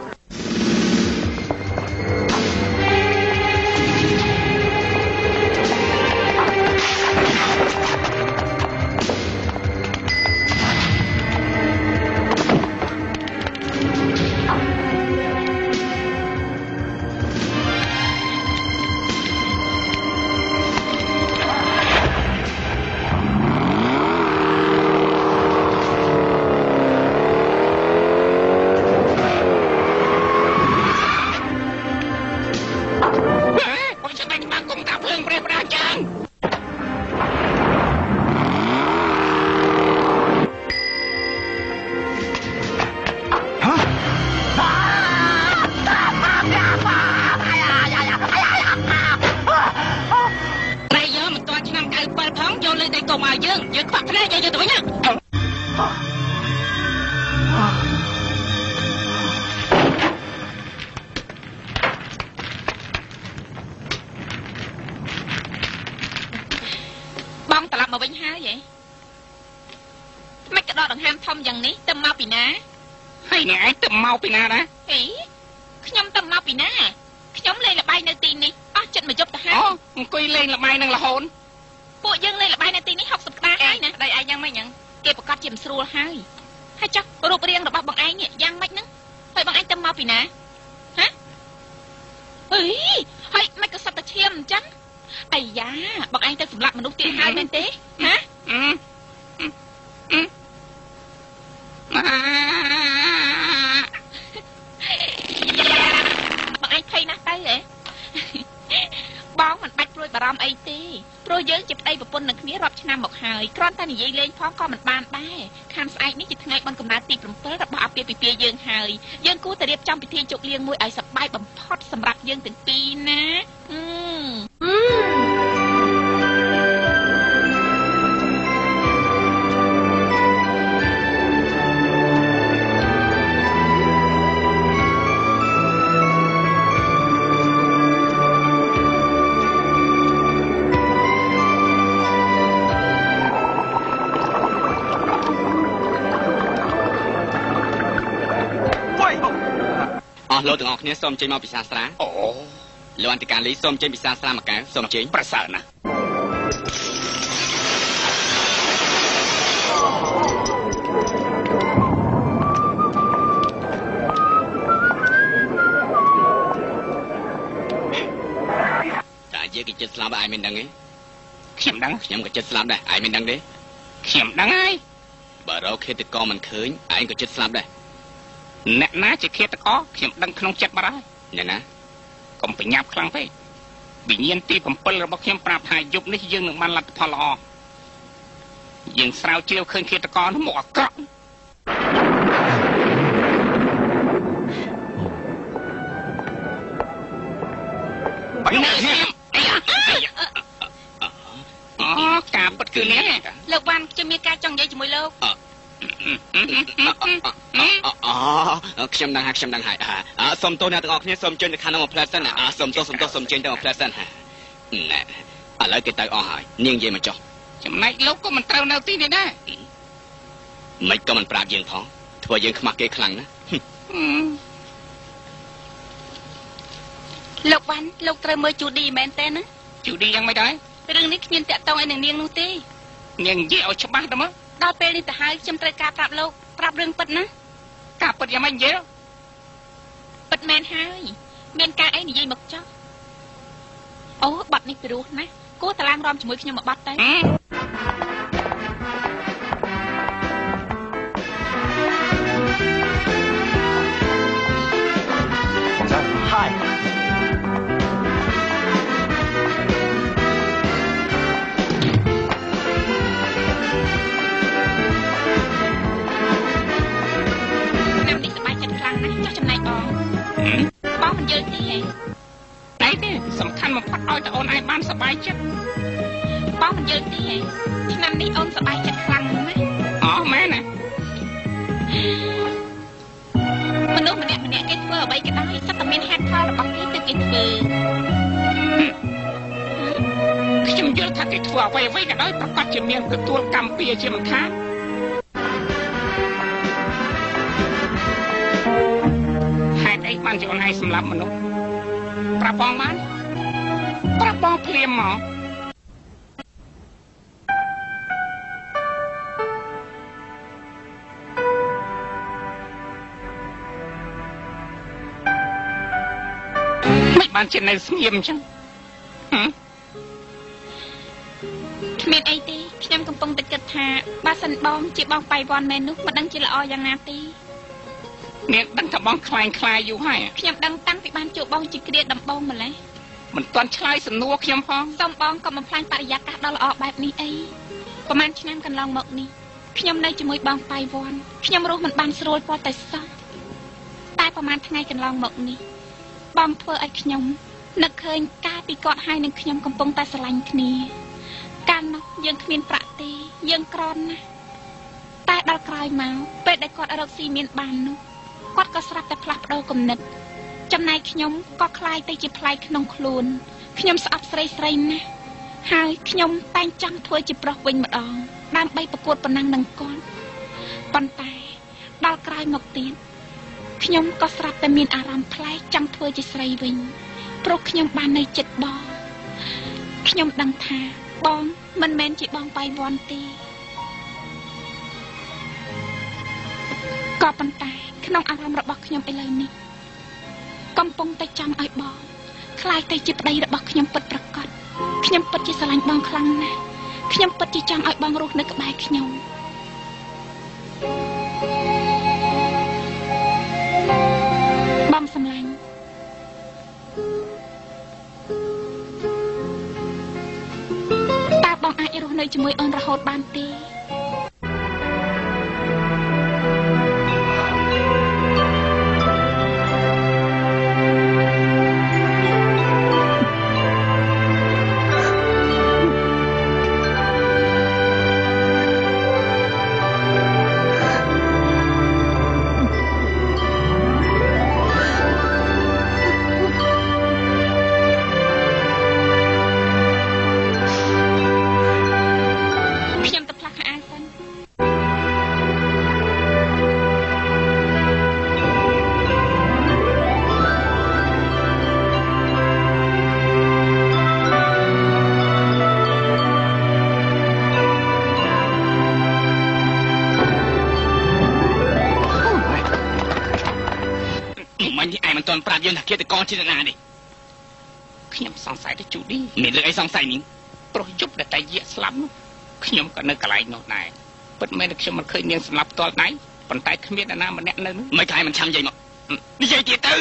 A: លោកទាំងអស់គ្នាសូមចេញមកពិសាស្រាអូលោកអន្តការលីសូមចេញពិសាស្រាមួយកែវសូមចេញប្រសើរណាស់តាយាយគេចិត្តស្លាប់ឯងមិនដឹងទេខ្ញុំដឹងខ្ញុំក៏ចិត្តស្លាប់ដែរឯងមិនដឹងទេខ្ញុំដឹងហើយបើរកឃាតករមិនឃើញឯងក៏ចិត្តស្លាប់ដែរអ្នកណាជាឃាតករខ្ញុំដឹងក្នុងចិត្តបាត់ហើយអ្នកណាកុំប្រញាប់ខ្លាំងពេកវិញ្ញាណទី7របស់ខ្ញុំប្រាប់ថាយប់នេះយើងនឹងបានលទ្ធផលល្អយើងស្រាវជ្រាវឃើញឃាតករនោះមកអាក្រក់បាញ់ខ្ញុំការពិតគឺនេះលោកវ៉ាន់ខ្ញុំមានការចង់និយាយជាមួយលោកខ្ញុំដឹងហើយខ្ញុំដឹងហើយសូមទោសអ្នកទាំងអស់គ្នាសូមចេញទៅខាងនោះមកផ្លែសិនសូមទោសសូមចេញទៅមកផ្លែសិនណែឥឡូវគេទៅអស់ហើយនាងនិយាយមកចុះចំណែកលោកក៏មិនត្រូវនៅទីនេះដែរមិនក៏មិនប្រាប់យើងផងធ្វើយើងខ្មាស់គេខ្លាំងណា
C: លោកវ៉ាន់លោកត្រូវមើលជូឌីមែនទេណា
A: ជូឌីយ៉ាងម៉េចដែរ
C: រឿងនេះគ្មានតាក់ទងអីនឹងនាងនោះទេ
A: នាងនិយាយឲ្យច្បាស់ទៅមក
C: ដល់ពេលនេះទៅហើយខ្ញុំត្រូវការប្រាប់លោកប្រាប់រឿងពិតណា
A: ការពិតយ៉ាងម៉េចនិយាយ
C: ពិតមែនហើយ
A: មានការអីនិយាយមកចុះអូបាត់នេះពីរោះណាគួរតឡាងរំជាមួយខ្ញុំមកបាត់ទៅ
E: 嗨。
A: ចំណែកបងមិនយល់ទេតែទេសំខាន់បំផុតឲ្យតែអូនឯងបានសប្បាយចិត្តបងមិនយល់ទេឆ្នាំនេះអូនសប្បាយចិត្តខ្លាំងណាស់អូមែនណាមនុស្សម្នាក់គេធ្វើអ្វីក៏ដោយសិតតែមានហេតុផលរបស់គេទើបគេធ្វើខ្ញុំយល់ថាគេធ្វើអ្វីក៏ដោយប្រកាសជាមានទទួលកម្មពីជាមិនខានបានជាអូនឯងសម្លាប់មនុស្សប្រាប់បងបានប្រាប់បងភ្លាមមកមិនបានជានៅស្ងៀមអញ្ចឹងគ្មានអីទេខ្ញុំកំពុងតែគិតថាបើសិនបងជាបងបៃវ៉ាន់មែននោះមិនដឹងជាល្អយ៉ាងណាទេអ្នកដឹងថាបងខ្លែងខ្លាយយូរហើយខ្ញុំដឹងតាំងពីបានជួបបងជាគ្រាដំបងម្លេះមិនទាន់ឆ្លើយសំណួរខ្ញុំផងសូមបងកុំបំផ្លាញបរិយាកាសដ៏ល្អបែបនេះអីប្រហែលឆ្នាំកន្លងមកនេះខ្ញុំនៅជាមួយបងបៃវ៉ាន់ខ្ញុំរស់មិនបានស្រួលប៉ុន្តែសោះតែប្រហែលថ្ងៃកន្លងមកនេះបងធ្វើឲ្យខ្ញុំនឹកឃើញការពីគាត់ហើយនឹងខ្ញុំកំពុងតែស្រឡាញ់គ្នាកាលនោះយើងគ្មានប្រាក់ទេយើងក្រណាស់តែដល់ក្រោយមកពេលដែលគាត់រកស៊ីមានបាននោះគាត់ក៏ស្រាប់តែផ្លាស់ប្ដូរគំនិតចំណែកខ្ញុំក៏คล้ายទៅជាប្លែកក្នុងខ្លួនខ្ញុំស្អប់ស្រីណាស់ហើយខ្ញុំតែងចង់ធ្វើជាប្រុសវិញម្ដងដើម្បីប្រកួតប្រណាំងនឹងគាត់ប៉ុន្តែដល់ក្រោយមកទៀតខ្ញុំក៏ស្រាប់តែមានអារម្មណ៍ប្លែកចង់ធ្វើជាស្រីវិញព្រោះខ្ញុំបាននៅចិត្តបងខ្ញុំដឹងថាបងមិនមែនជាបងបៃវ៉ាន់ទេក៏ប៉ុន្តែក្នុងអារម្មណ៍របស់ខ្ញុំឥឡូវនេះកំពុងតែចង់ឲ្យបងខ្លាយទៅជាប្តីរបស់ខ្ញុំពិតប្រាកដខ្ញុំពិតជាស្រឡាញ់បងខ្លាំងណាស់ខ្ញុំពិតជាចង់ឲ្យបងរស់នៅក្បែរខ្ញុំបងសម្លាញ់តើបងអាចរស់នៅជាមួយអូនរហូតបានទេប្រាប់យើងថាគេតកជាណានេះខ្ញុំសង្ស័យទៅជូឌីមានរឿងអីសង្ស័យនេះប្រុសយប់ដែលតែយាកស្លាប់នោះខ្ញុំក៏នៅកន្លែងនោះដែរពិតមែនតែខ្ញុំមិនឃើញនាងសម្លាប់ផ្ទាល់ដៃប៉ុន្តែគ្មានអ្នកណាម្នាក់នៅនោះមិនកាយមិនឆាំនិយាយមកនិយាយទៀតទៅ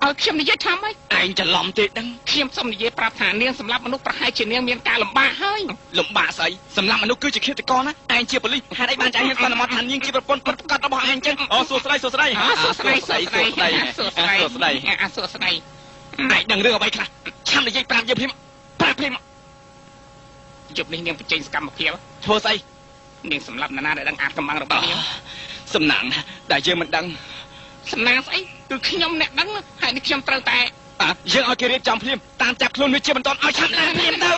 A: ឲ្យខ្ញុំនិយាយថាម៉េចឯងច្រឡំទេដឹងខ្ញុំសុំនិយាយប្រាប់ថានាងសម្លាប់មនុស្សប្រហែលជានាងមានការលំបាកហើយលំបាកស្អីសម្លាប់មនុស្សគឺជាឃាតករណាឯងជាប៉ូលីសហេតុអីបានចាញ់សន្មតថានាងជាប្រពន្ធពិតប្រាកដរបស់ឯងចឹងអូសួស្ដីសួស្ដីសួស្ដីសួស្ដីសួស្ដីសួស្ដីសួស្ដីសួស្ដីឯងដឹងរឿងអ្វីខ្លះឆាំនិយាយប្រាប់យើងភ្លាមប្រាប់ភ្លាមយប់នេះនាងបញ្ចេញសកម្មភាពធ្វើស្អីនាងសម្លាប់នរណាដែលដឹងអាចកំបាំងរបស់នាងសំណាងដែលយើងមិនដឹងសំណាងស្អីគឺខ្ញុំអ្នកដឹងហើយនេះខ្ញុំត្រូវតែយើងឲ្យគេរៀបចំភ្លាមតាមចាប់ខ្លួនវាជាបន្តឲ្យឆាប់ណាស់ភ្លាមទៅ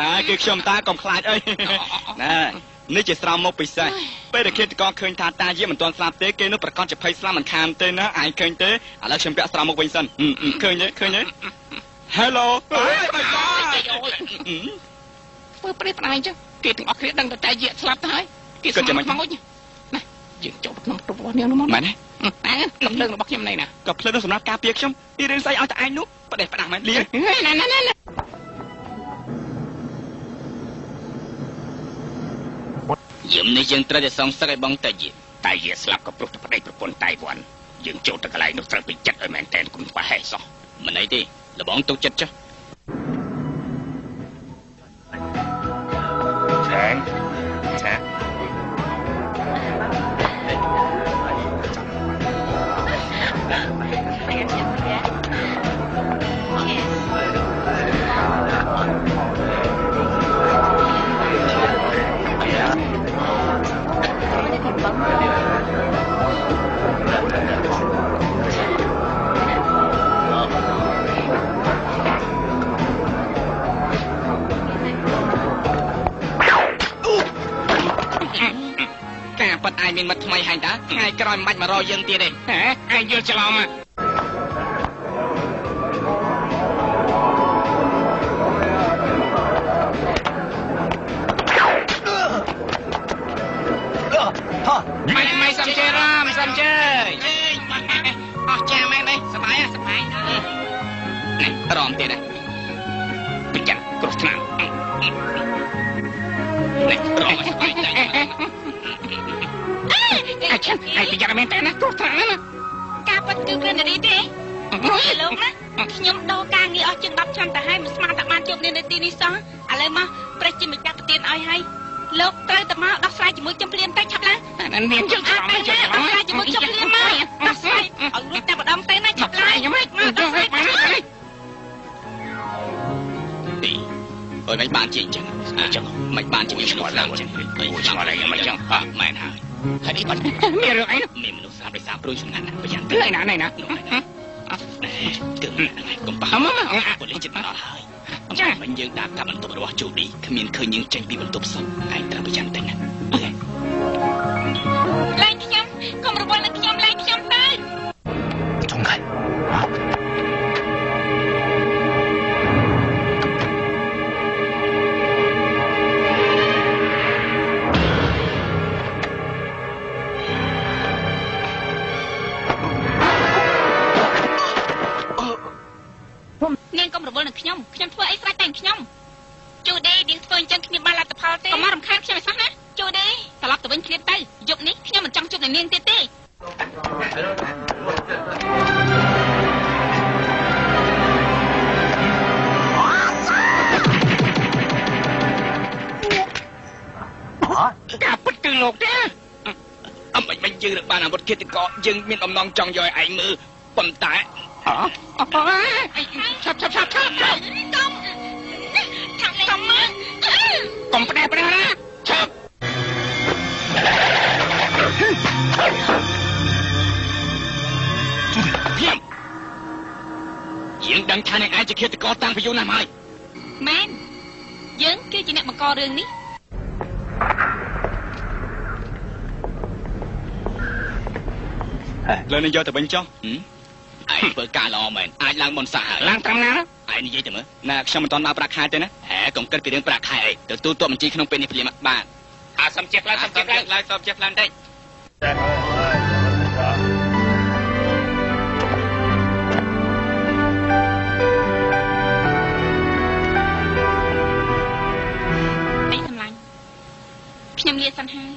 A: ណែគឺខ្ញុំតាកុំខ្លាចអីណែនេះជាស្រោមមកពិសេសពេលដែលគេតកឃើញថាតាយាមិនទាន់ស្លាប់ទេគេនោះប្រកាសជាភ័យស្លាប់មិនខានទេណាឯងឃើញទេឥឡូវខ្ញុំពាក់ស្រោមមកវិញសិនឃើញទេឃើញទេ Hello ធ្វើព្រេះផ្ដាយចឹង
D: គេទាំងអស់គ្នាដឹងតែយាស្លាប់ទៅហើយគេស្មាត់មកណាយើងចូលក្នុងទូរបស់នាងនោះមកមែនទេកំភ្លើងរបស់ខ្ញុំណៃណាកំភ្លើងនោះសម្រាប់ការពារខ្ញុំពីរឿងស្អីឲ្យតែឯងនោះបដិបដាមែនលៀណាយឹមនេះយើងត្រូវតែសងសឹកឲ្យបងតាយាតែយាស្លាប់ក៏ព្រោះតែប្តីប្រពន្ធតៃវ៉ាន់យើងចូលទៅកន្លែងនោះត្រូវពីចិត្តឲ្យមែនតែនគុំប្រហែសោះមិនអីទេលបងទុកចិត្តចុះចាប៉ាត់អាយមានមិត្តថ្មីហើយតាថ្ងៃក្រោយមិនបាច់មករកយើងទៀតទេហ៎អាយយល់ច្រឡំម៉ៃសំជេរ៉ាមសំជេអស់ចាម៉ែនេះសបាយសបាយនេះរំទៀតណាពិចារគ្រោះថ្នាក់នេះរំសបាយតែអាចារ្យឲ្យពិចារណាមែនតើណាគ្រោះថ្នាក់ណាការពិតគឺគ្រាន់តែនេះទេលោកណាខ្ញុំដោការងារអស់ជាង10ឆ្នាំទៅហើយមិនស្មានតែបានជួបនាងនៅទីនេះសោះឥឡូវមកព្រះជាម្ចាស់ប្រទានឲ្យហើយលោកត្រូវតែមកដោះស្រាយជាមួយខ្ញុំភ្លាមទៅឆាប់ណានាងយើងឆ្លងទៅដោះស្រាយជាមួយខ្ញុំភ្លាមមកដោះស្រាយឲ្យរួចតែម្ដងទៅណាឆាប់ឡាយខ្ញុំមកដោះស្រាយអើមិនបានជាអញ្ចឹងមិនបានជាឆ្ងល់ឡើងអញ្ចឹងឆ្ងល់អីមិនអញ្ចឹងមែនហើយហើយនេះបាត់មានរឿងអីមានមនុស្សស្លាប់ដោយសារព្រួយសំណាក់ណាប្រយ័ត្នទៅណាគឺគឺកុំប៉ះមកប៉ូលីសចិត្តដល់ហើយចា៎មិនយើងដាក់កាប់បន្ទប់របស់ជូឌីគ្មានឃើញយើងចេញពីបន្ទប់សពឯងត្រូវប្រយ័ត្នទៅណាឡើងខ្ញុំកុំរវល់នឹងខ្ញុំឡើងខ្ញុំទៅចុងខែនាងកុំរវល់នឹងខ្ញុំធ្វើអីស្រេចតែខ្ញុំជូឌីនាងធ្វើអញ្ចឹងគ្មានបានលទ្ធផលទេកុំមករំខានខ្ញុំឲ្យសោះណាជូឌីត្រឡប់ទៅវិញគ្នាទៅយប់នេះខ្ញុំមិនចង់ជួបនឹងនាងទៀតទេការពិតគឺលោកទេអមមិនយើងនឹងបានអាវុធឃាតករយើងមានបំណងចង់យកឲ្យឯងមើលប៉ុន្តែឆាប់កុំខាងលេងកុំមើលកុំផ្ដែណាឆាប់ភៀមយើងដឹងថាអ្នកអាចជាឃាតករតាំងពីយូរណាស់ហើយមែនយើងគឺជាអ្នកបង្ករឿងនេះលើនេះយកទៅវិញចុះឯងធ្វើការល្អមែនអាចឡើងមុនសោះហើយឡើងត្រង់ណាឯងនិយាយទៅមើលណាខ្ញុំមិនទាន់ដល់ប្រាក់ខែទេណាហេកុំគិតពីរឿងប្រាក់ខែអីទទួលទប់បញ្ជីក្នុងពេលនេះភ្លាមបាទសំជិះឡើងសំជិះឡើងតិចនេះសម្លាញ់ខ្ញុំលាសិនហើយ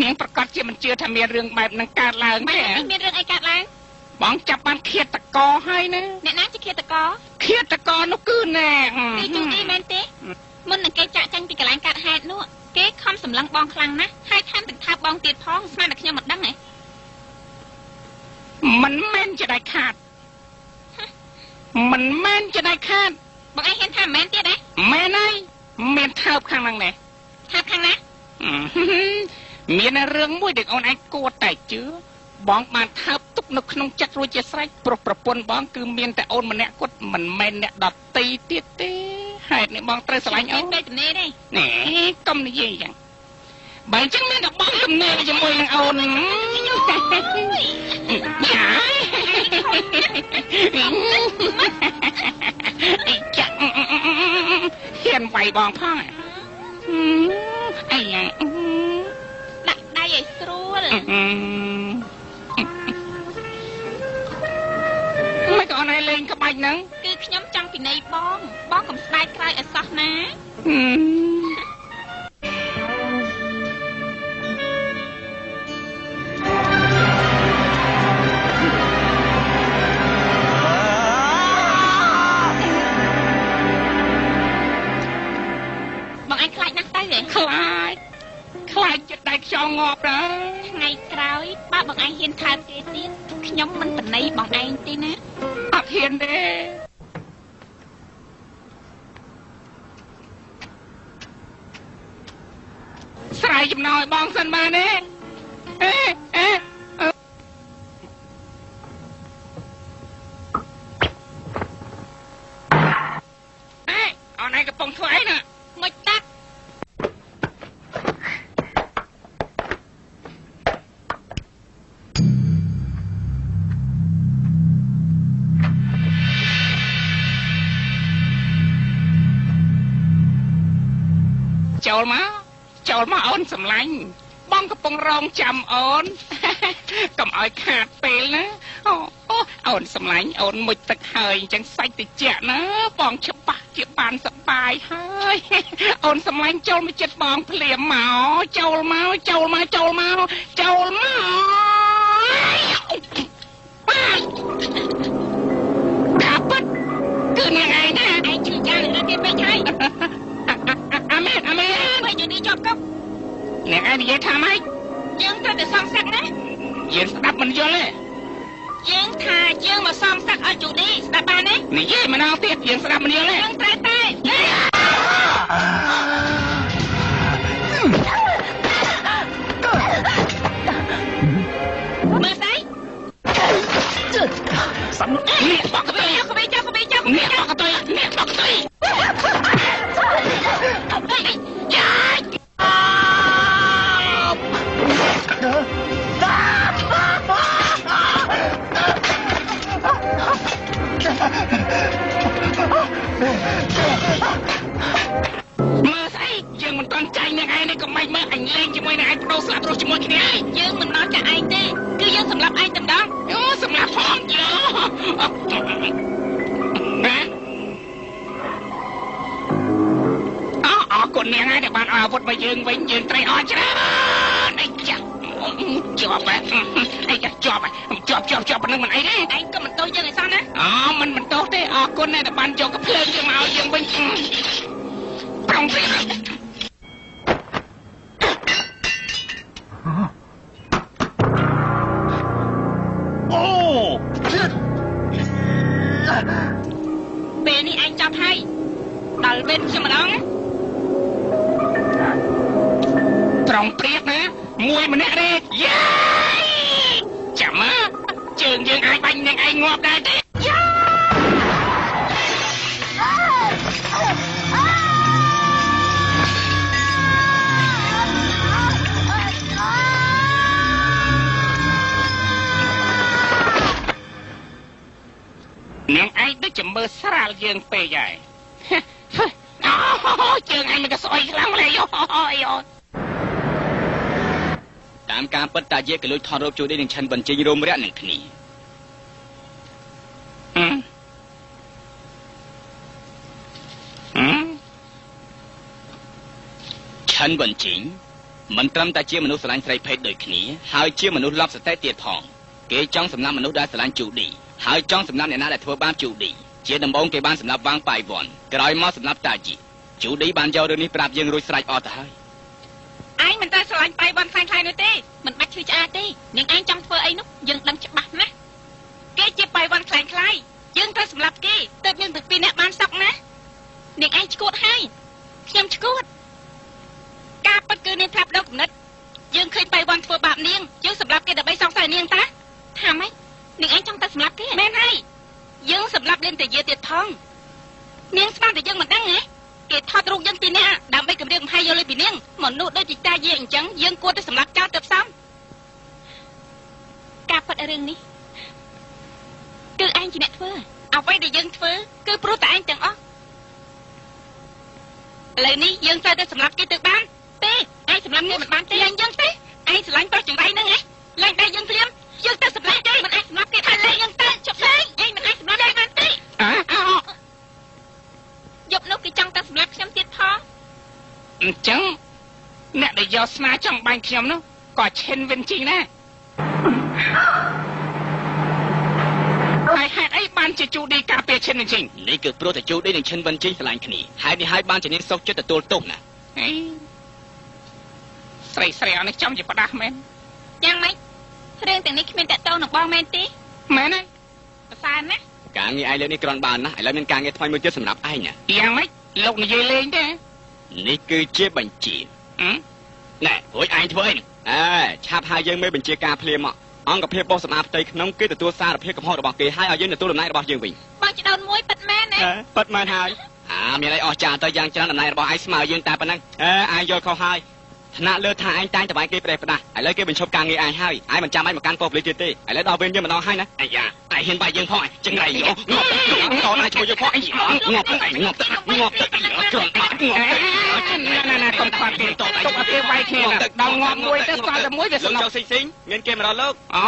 D: នាងប្រកាសជាមិនជឿថាមានរឿងបែបហ្នឹងកើតឡើងទេមានរឿងអីកើតឡើងបងចាប់បានឃាតករហើយណាអ្នកណាជា
A: ជាឃាតករ
D: នោះគឺណែ
A: គេជូឌីមែនទេមុននឹងគេចាក់ចាញ់ពីកន្លែងកាត់ហេតុនោះគេខំសម្លឹងបងខ្លាំងណាស់ហើយថែមទាំងថាបងទៀតផងស្មានតែខ្ញុំមិនដឹងហ៎
D: មិនមែនជាដាច់ខាតមិនមែនជាដាច់ខាត
A: បងឯងហ៊ានថាមិនមែនទៀតទេ
D: មែនហើយមានថើបខាងហ្នឹងដែរ
A: ថើបខាងណា
D: មានរឿងមួយដែលអូនឯងគួរតែជឿបងបានថើបទុកនៅក្នុងចិត្តរួចជាស្រេចព្រោះប្រពន្ធបងគឺមានតែអូនម្នាក់គាត់មិនមែនអ្នកដតីទៀតទេហេតុនេះបងត្រូវស្រឡាញ់អូន
A: ពេកនេះទេ
D: ណែកុំនិយាយចឹងបើអញ្ចឹងមានតែបងទំនេរជាមួយនឹងអូនចាចាហ៊ានវាយបងផងអីយ៉ាង
A: ដាក់ដៃឲ្យស្រួល
D: មិនក៏អូនឯងលេងក្បាច់ហ្នឹង
A: គឺខ្ញុំចង់ពិន័យបងកុំស្ដាយក្រោយឲ្យសោះណាបងឯងខ្លាចណាស់ទៅទេ
D: ខ្លាចចិត្តដៃខ្យល់ងាប់ដែរ
A: ថ្ងៃក្រោយបើបងឯងហ៊ានថើបគេទៀតខ្ញុំមិនបណៃបងឯងទេណា
D: អត់ហ៊ានទេស្រ័យចំណោយបងសិនបានទេអូនឯងកំពុងធ្វើអីណា
A: ងុចតាក់
D: ចូលមកអូនសម្លាញ់បងកំពុងរងចាំអូនកុំឲ្យខាតពេលណាអូនសម្លាញ់អូនមុជទឹកហើយអញ្ចឹងសាច់តិចណាបងច្បាស់ជាបានសប្បាយហើយអូនសម្លាញ់ចូលមកចិត្តបងភ្លាមមកចូលមកកាពិតគឺអ្នកឯងណា
A: ឯងជឿយ៉ាងណាគេពេកហើយ
D: អាមែន
A: ពេលយូនេះជាប់កប់
D: អ្នកឯងនិយាយថាម៉េច
A: យើងត្រូវតែសំសាក់ណា
D: យើងស្ដាប់មិនយល់ទេ
A: យើងថាយើងមកសំសាក់ឲ្យយូនេះស្ដាប់បានទេ
D: និយាយម្ដងទៀតយើងស្ដាប់មិនយល់ទេ
A: យើងត្រូវតែមើលស្អី
D: សំនេះបកទៅ
A: យកទៅ
D: នេះបកទៅមើលស្អីយើងមិនទាន់ចាញ់អ្នកឯងនេះក៏មិនមើលអញលេងជាមួយអ្នកឯងបដូរស្លាប់រស់ជាមួយគ្នា
A: យើងមិនមកចាក់ឯងទេគឺយើងសម្លាប់ឯងតែម្ដង
D: សម្លាប់ផងអរគុណអ្នកឯងដែលបានឲ្យអាវុធមកយើងវិញយើងត្រេកអរច្រើនអីចាជាប់បែបអីចាជាប់ប៉ុណ្្នឹងមិនអីទេ
A: ឯងក៏មិនទោសយើងឲ្យសោះណា
D: មិនទោសទេអរគុណដែលបានយកកំភ្លើងយើងមកឲ្យយើងវិញប្រងព្រៀង
A: ពេលនេះឯងចាប់ហើយដល់វេនខ្ញុំម្ដងណា
D: ប្រងព្រៀងណាមួយម្នាក់ទេយ៉ាចាំមកជើងយើងអាចបាញ់នឹងឯងងាប់ដែរទេយ៉ានាងឯងដូចជាមើលស្រាលយើងពេកហើយជើងឯងមិនក៏ស្អុយខ្លាំងម្ល៉េះយោ
B: តាមការពិតតាយាក៏លួចថតរូបជួយនឹងឆិនបញ្ចេញរោមរៈនឹងគ្នាឆិនបញ្ចេញមិនត្រឹមតែជាមនុស្សស្រឡាញ់ស្រីភេទដូចគ្នាហើយជាមនុស្សលប់សតិទៀតផងគេចង់សម្លាប់មនុស្សដែលស្រឡាញ់ជូឌីហើយចង់សម្លាប់អ្នកណាដែលធ្វើបាបជូឌី
D: ជាដំបងគេបានសម្រាប់វាងបាយវ័នក្រោយមកសម្រាប់តាជីជូឌីបានយករឿងនេះប្រាប់យើងរួចស្រេចអស់ទៅហើយ
A: ឯងមិនតែស្រឡាញ់បាយវ័នខ្លាំងៗនោះទេមិនបាច់ឈឺឆ្អាតទេនាងឯងចង់ធ្វើអីនោះយើងដឹងច្បាស់ណាស់គេជាបាយវ័នខ្លាំងៗយើងត្រូវសម្លាប់គេទើបយើងទាំងពីរនាក់បានសក់ណានាងឯងឈួតហើយខ្ញុំឈួតការពិតគឺនាងប្រាប់ដល់គំនិតយើងឃើញបាយវ័នធ្វើបាបនាងយើងសម្លាប់គេដើម្បីសង្ស័យនាងតាថាម៉េចនាងឯងចង់ទៅសម្លាប់គេមែនហើយយើងសម្លាប់លេនតាយាទៀតផងនាងស្មានតែយើងមិនដឹងហ៎គេថតរូបយើងពីរនាក់ដើម្បីគម្រាមកំហែងយកលុយពីនាងមនុស្សដូចទីតាយាអញ្ចឹងយើងគួរតែសម្លាប់ចោលទៅផ្សំការពិតរឿងនេះគឺឯងជាអ្នកធ្វើអ្វីដែលយើងធ្វើគឺព្រោះតែឯងទាំងអស់ឥឡូវនេះយើងត្រូវតែសម្លាប់គេទៅបានទេឯងសម្លាប់គេមិនបានទេយើងទេឯងស្រឡាញ់ប្រុសចង្រៃហ្នឹងហ៎ឡើងដៃយើងភ្លាមយើងទៅសម្លាប់គេមិនអាចសម្លាប់គេបានឡើយយើងទៅជប់ហើយឯងមិនអាចសម្លាប់គេបានទេយប់នោះគេចង់ទៅសម្លាប់ខ្ញុំទៀតផង
D: អញ្ចឹងអ្នកដែលយកស្នាចង់បាញ់ខ្ញុំនោះក៏ឈិនវិញជីណាហើយហេតុអីបានជាជូឌីការពារឈិនវិញជីនេះគឺព្រោះតែជូឌីនិងឈិនវិញជីឆ្លាញ់គ្នាហេតុនេះហើយបានជានាងសុខចិត្តទទួលទោសណាស្រីអស់នេះចំជាផ្ដាស់មែន
A: យ៉ាងម៉េចរឿងទាំងនេះគ្មានតកតងនឹងបងមែនទេ
D: មែនហើយ
A: ប្រសើរណាស់
B: ការងារឯងលើនេះគ្រាន់បានណាស់ឥឡូវមានការងារថ្មីមួយទៀតសម្រាប់ឯងណា
D: យ៉ាងម៉េចលោកនិយាយលេងទេ
B: នេះគឺជាបញ្ជាណែរួចឯងធ្វើអីឆាប់ហៅយើងមេបញ្ជាការភ្លាមមកអង្គភាពបោះសម្អាតផ្ទៃក្នុងគេទទួលសារភាពកំហុសរបស់គេហើយឲ្យយើងទទួលតំណែងរបស់យើងវិញ
A: បងចដោនមួយពិតមែនណា
B: ពិតមែនហើយមានអីអស្ចារ្យទៅយ៉ាងច្រើនតំណែងរបស់ឯងស្មើយើងតែប៉ុណ្ណឹងឯងយល់ខុសហើយថ្នាក់លើថាឯងតែងតបាយគេប្រេះផ្ដាស់ឥឡូវគេបញ្ឈប់ការងារឯងហើយឯងមិនចាំឯងមកកាន់ប៉ុស្តិ៍ប៉ូលីសទៀតទេឥឡូវដល់វេនយើងម្ដងហើយណាអាយ៉ាឯងហ៊ានបាយយើងផងចង្រៃយោងាប់តោះឯងជួយយើងផងអីងាប់ទៅគ្រាន់ណាកុំខ្វាត់គេតោះទុកឲ្យគេវាយគ្នាដល់ងាប់មួយទៅស្គាល់តែមួយវាស្នប់ស៊ីងមានគេមករកលោក
D: អូ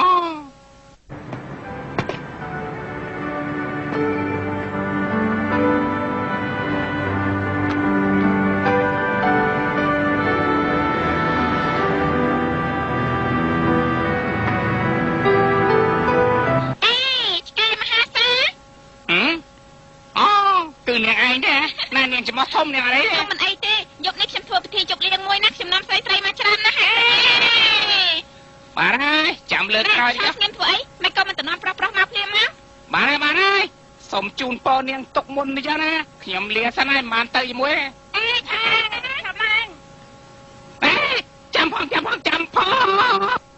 D: នាងឯងទេណានាងចំោះធំនាងអី
A: ខ្ញុំមិនអីទេយប់នេះខ្ញុំធ្វើពិធីជប់លៀងមួយណាខ្ញុំនាំស្រីមកច្រើនណាស់
D: បាទហើយចាំលើកក្រោយ
A: ខ្ញុំធ្វើអីមិនក៏មិនតំណប្រុសមកភ្លាមមក
D: បាទហើយសូមជូនពរនាងទុកមុននេះចឹងណាខ្ញុំលាសិនហើយមិនបានទៅជាមួយ
A: ចាំឡើង
D: ចាំផង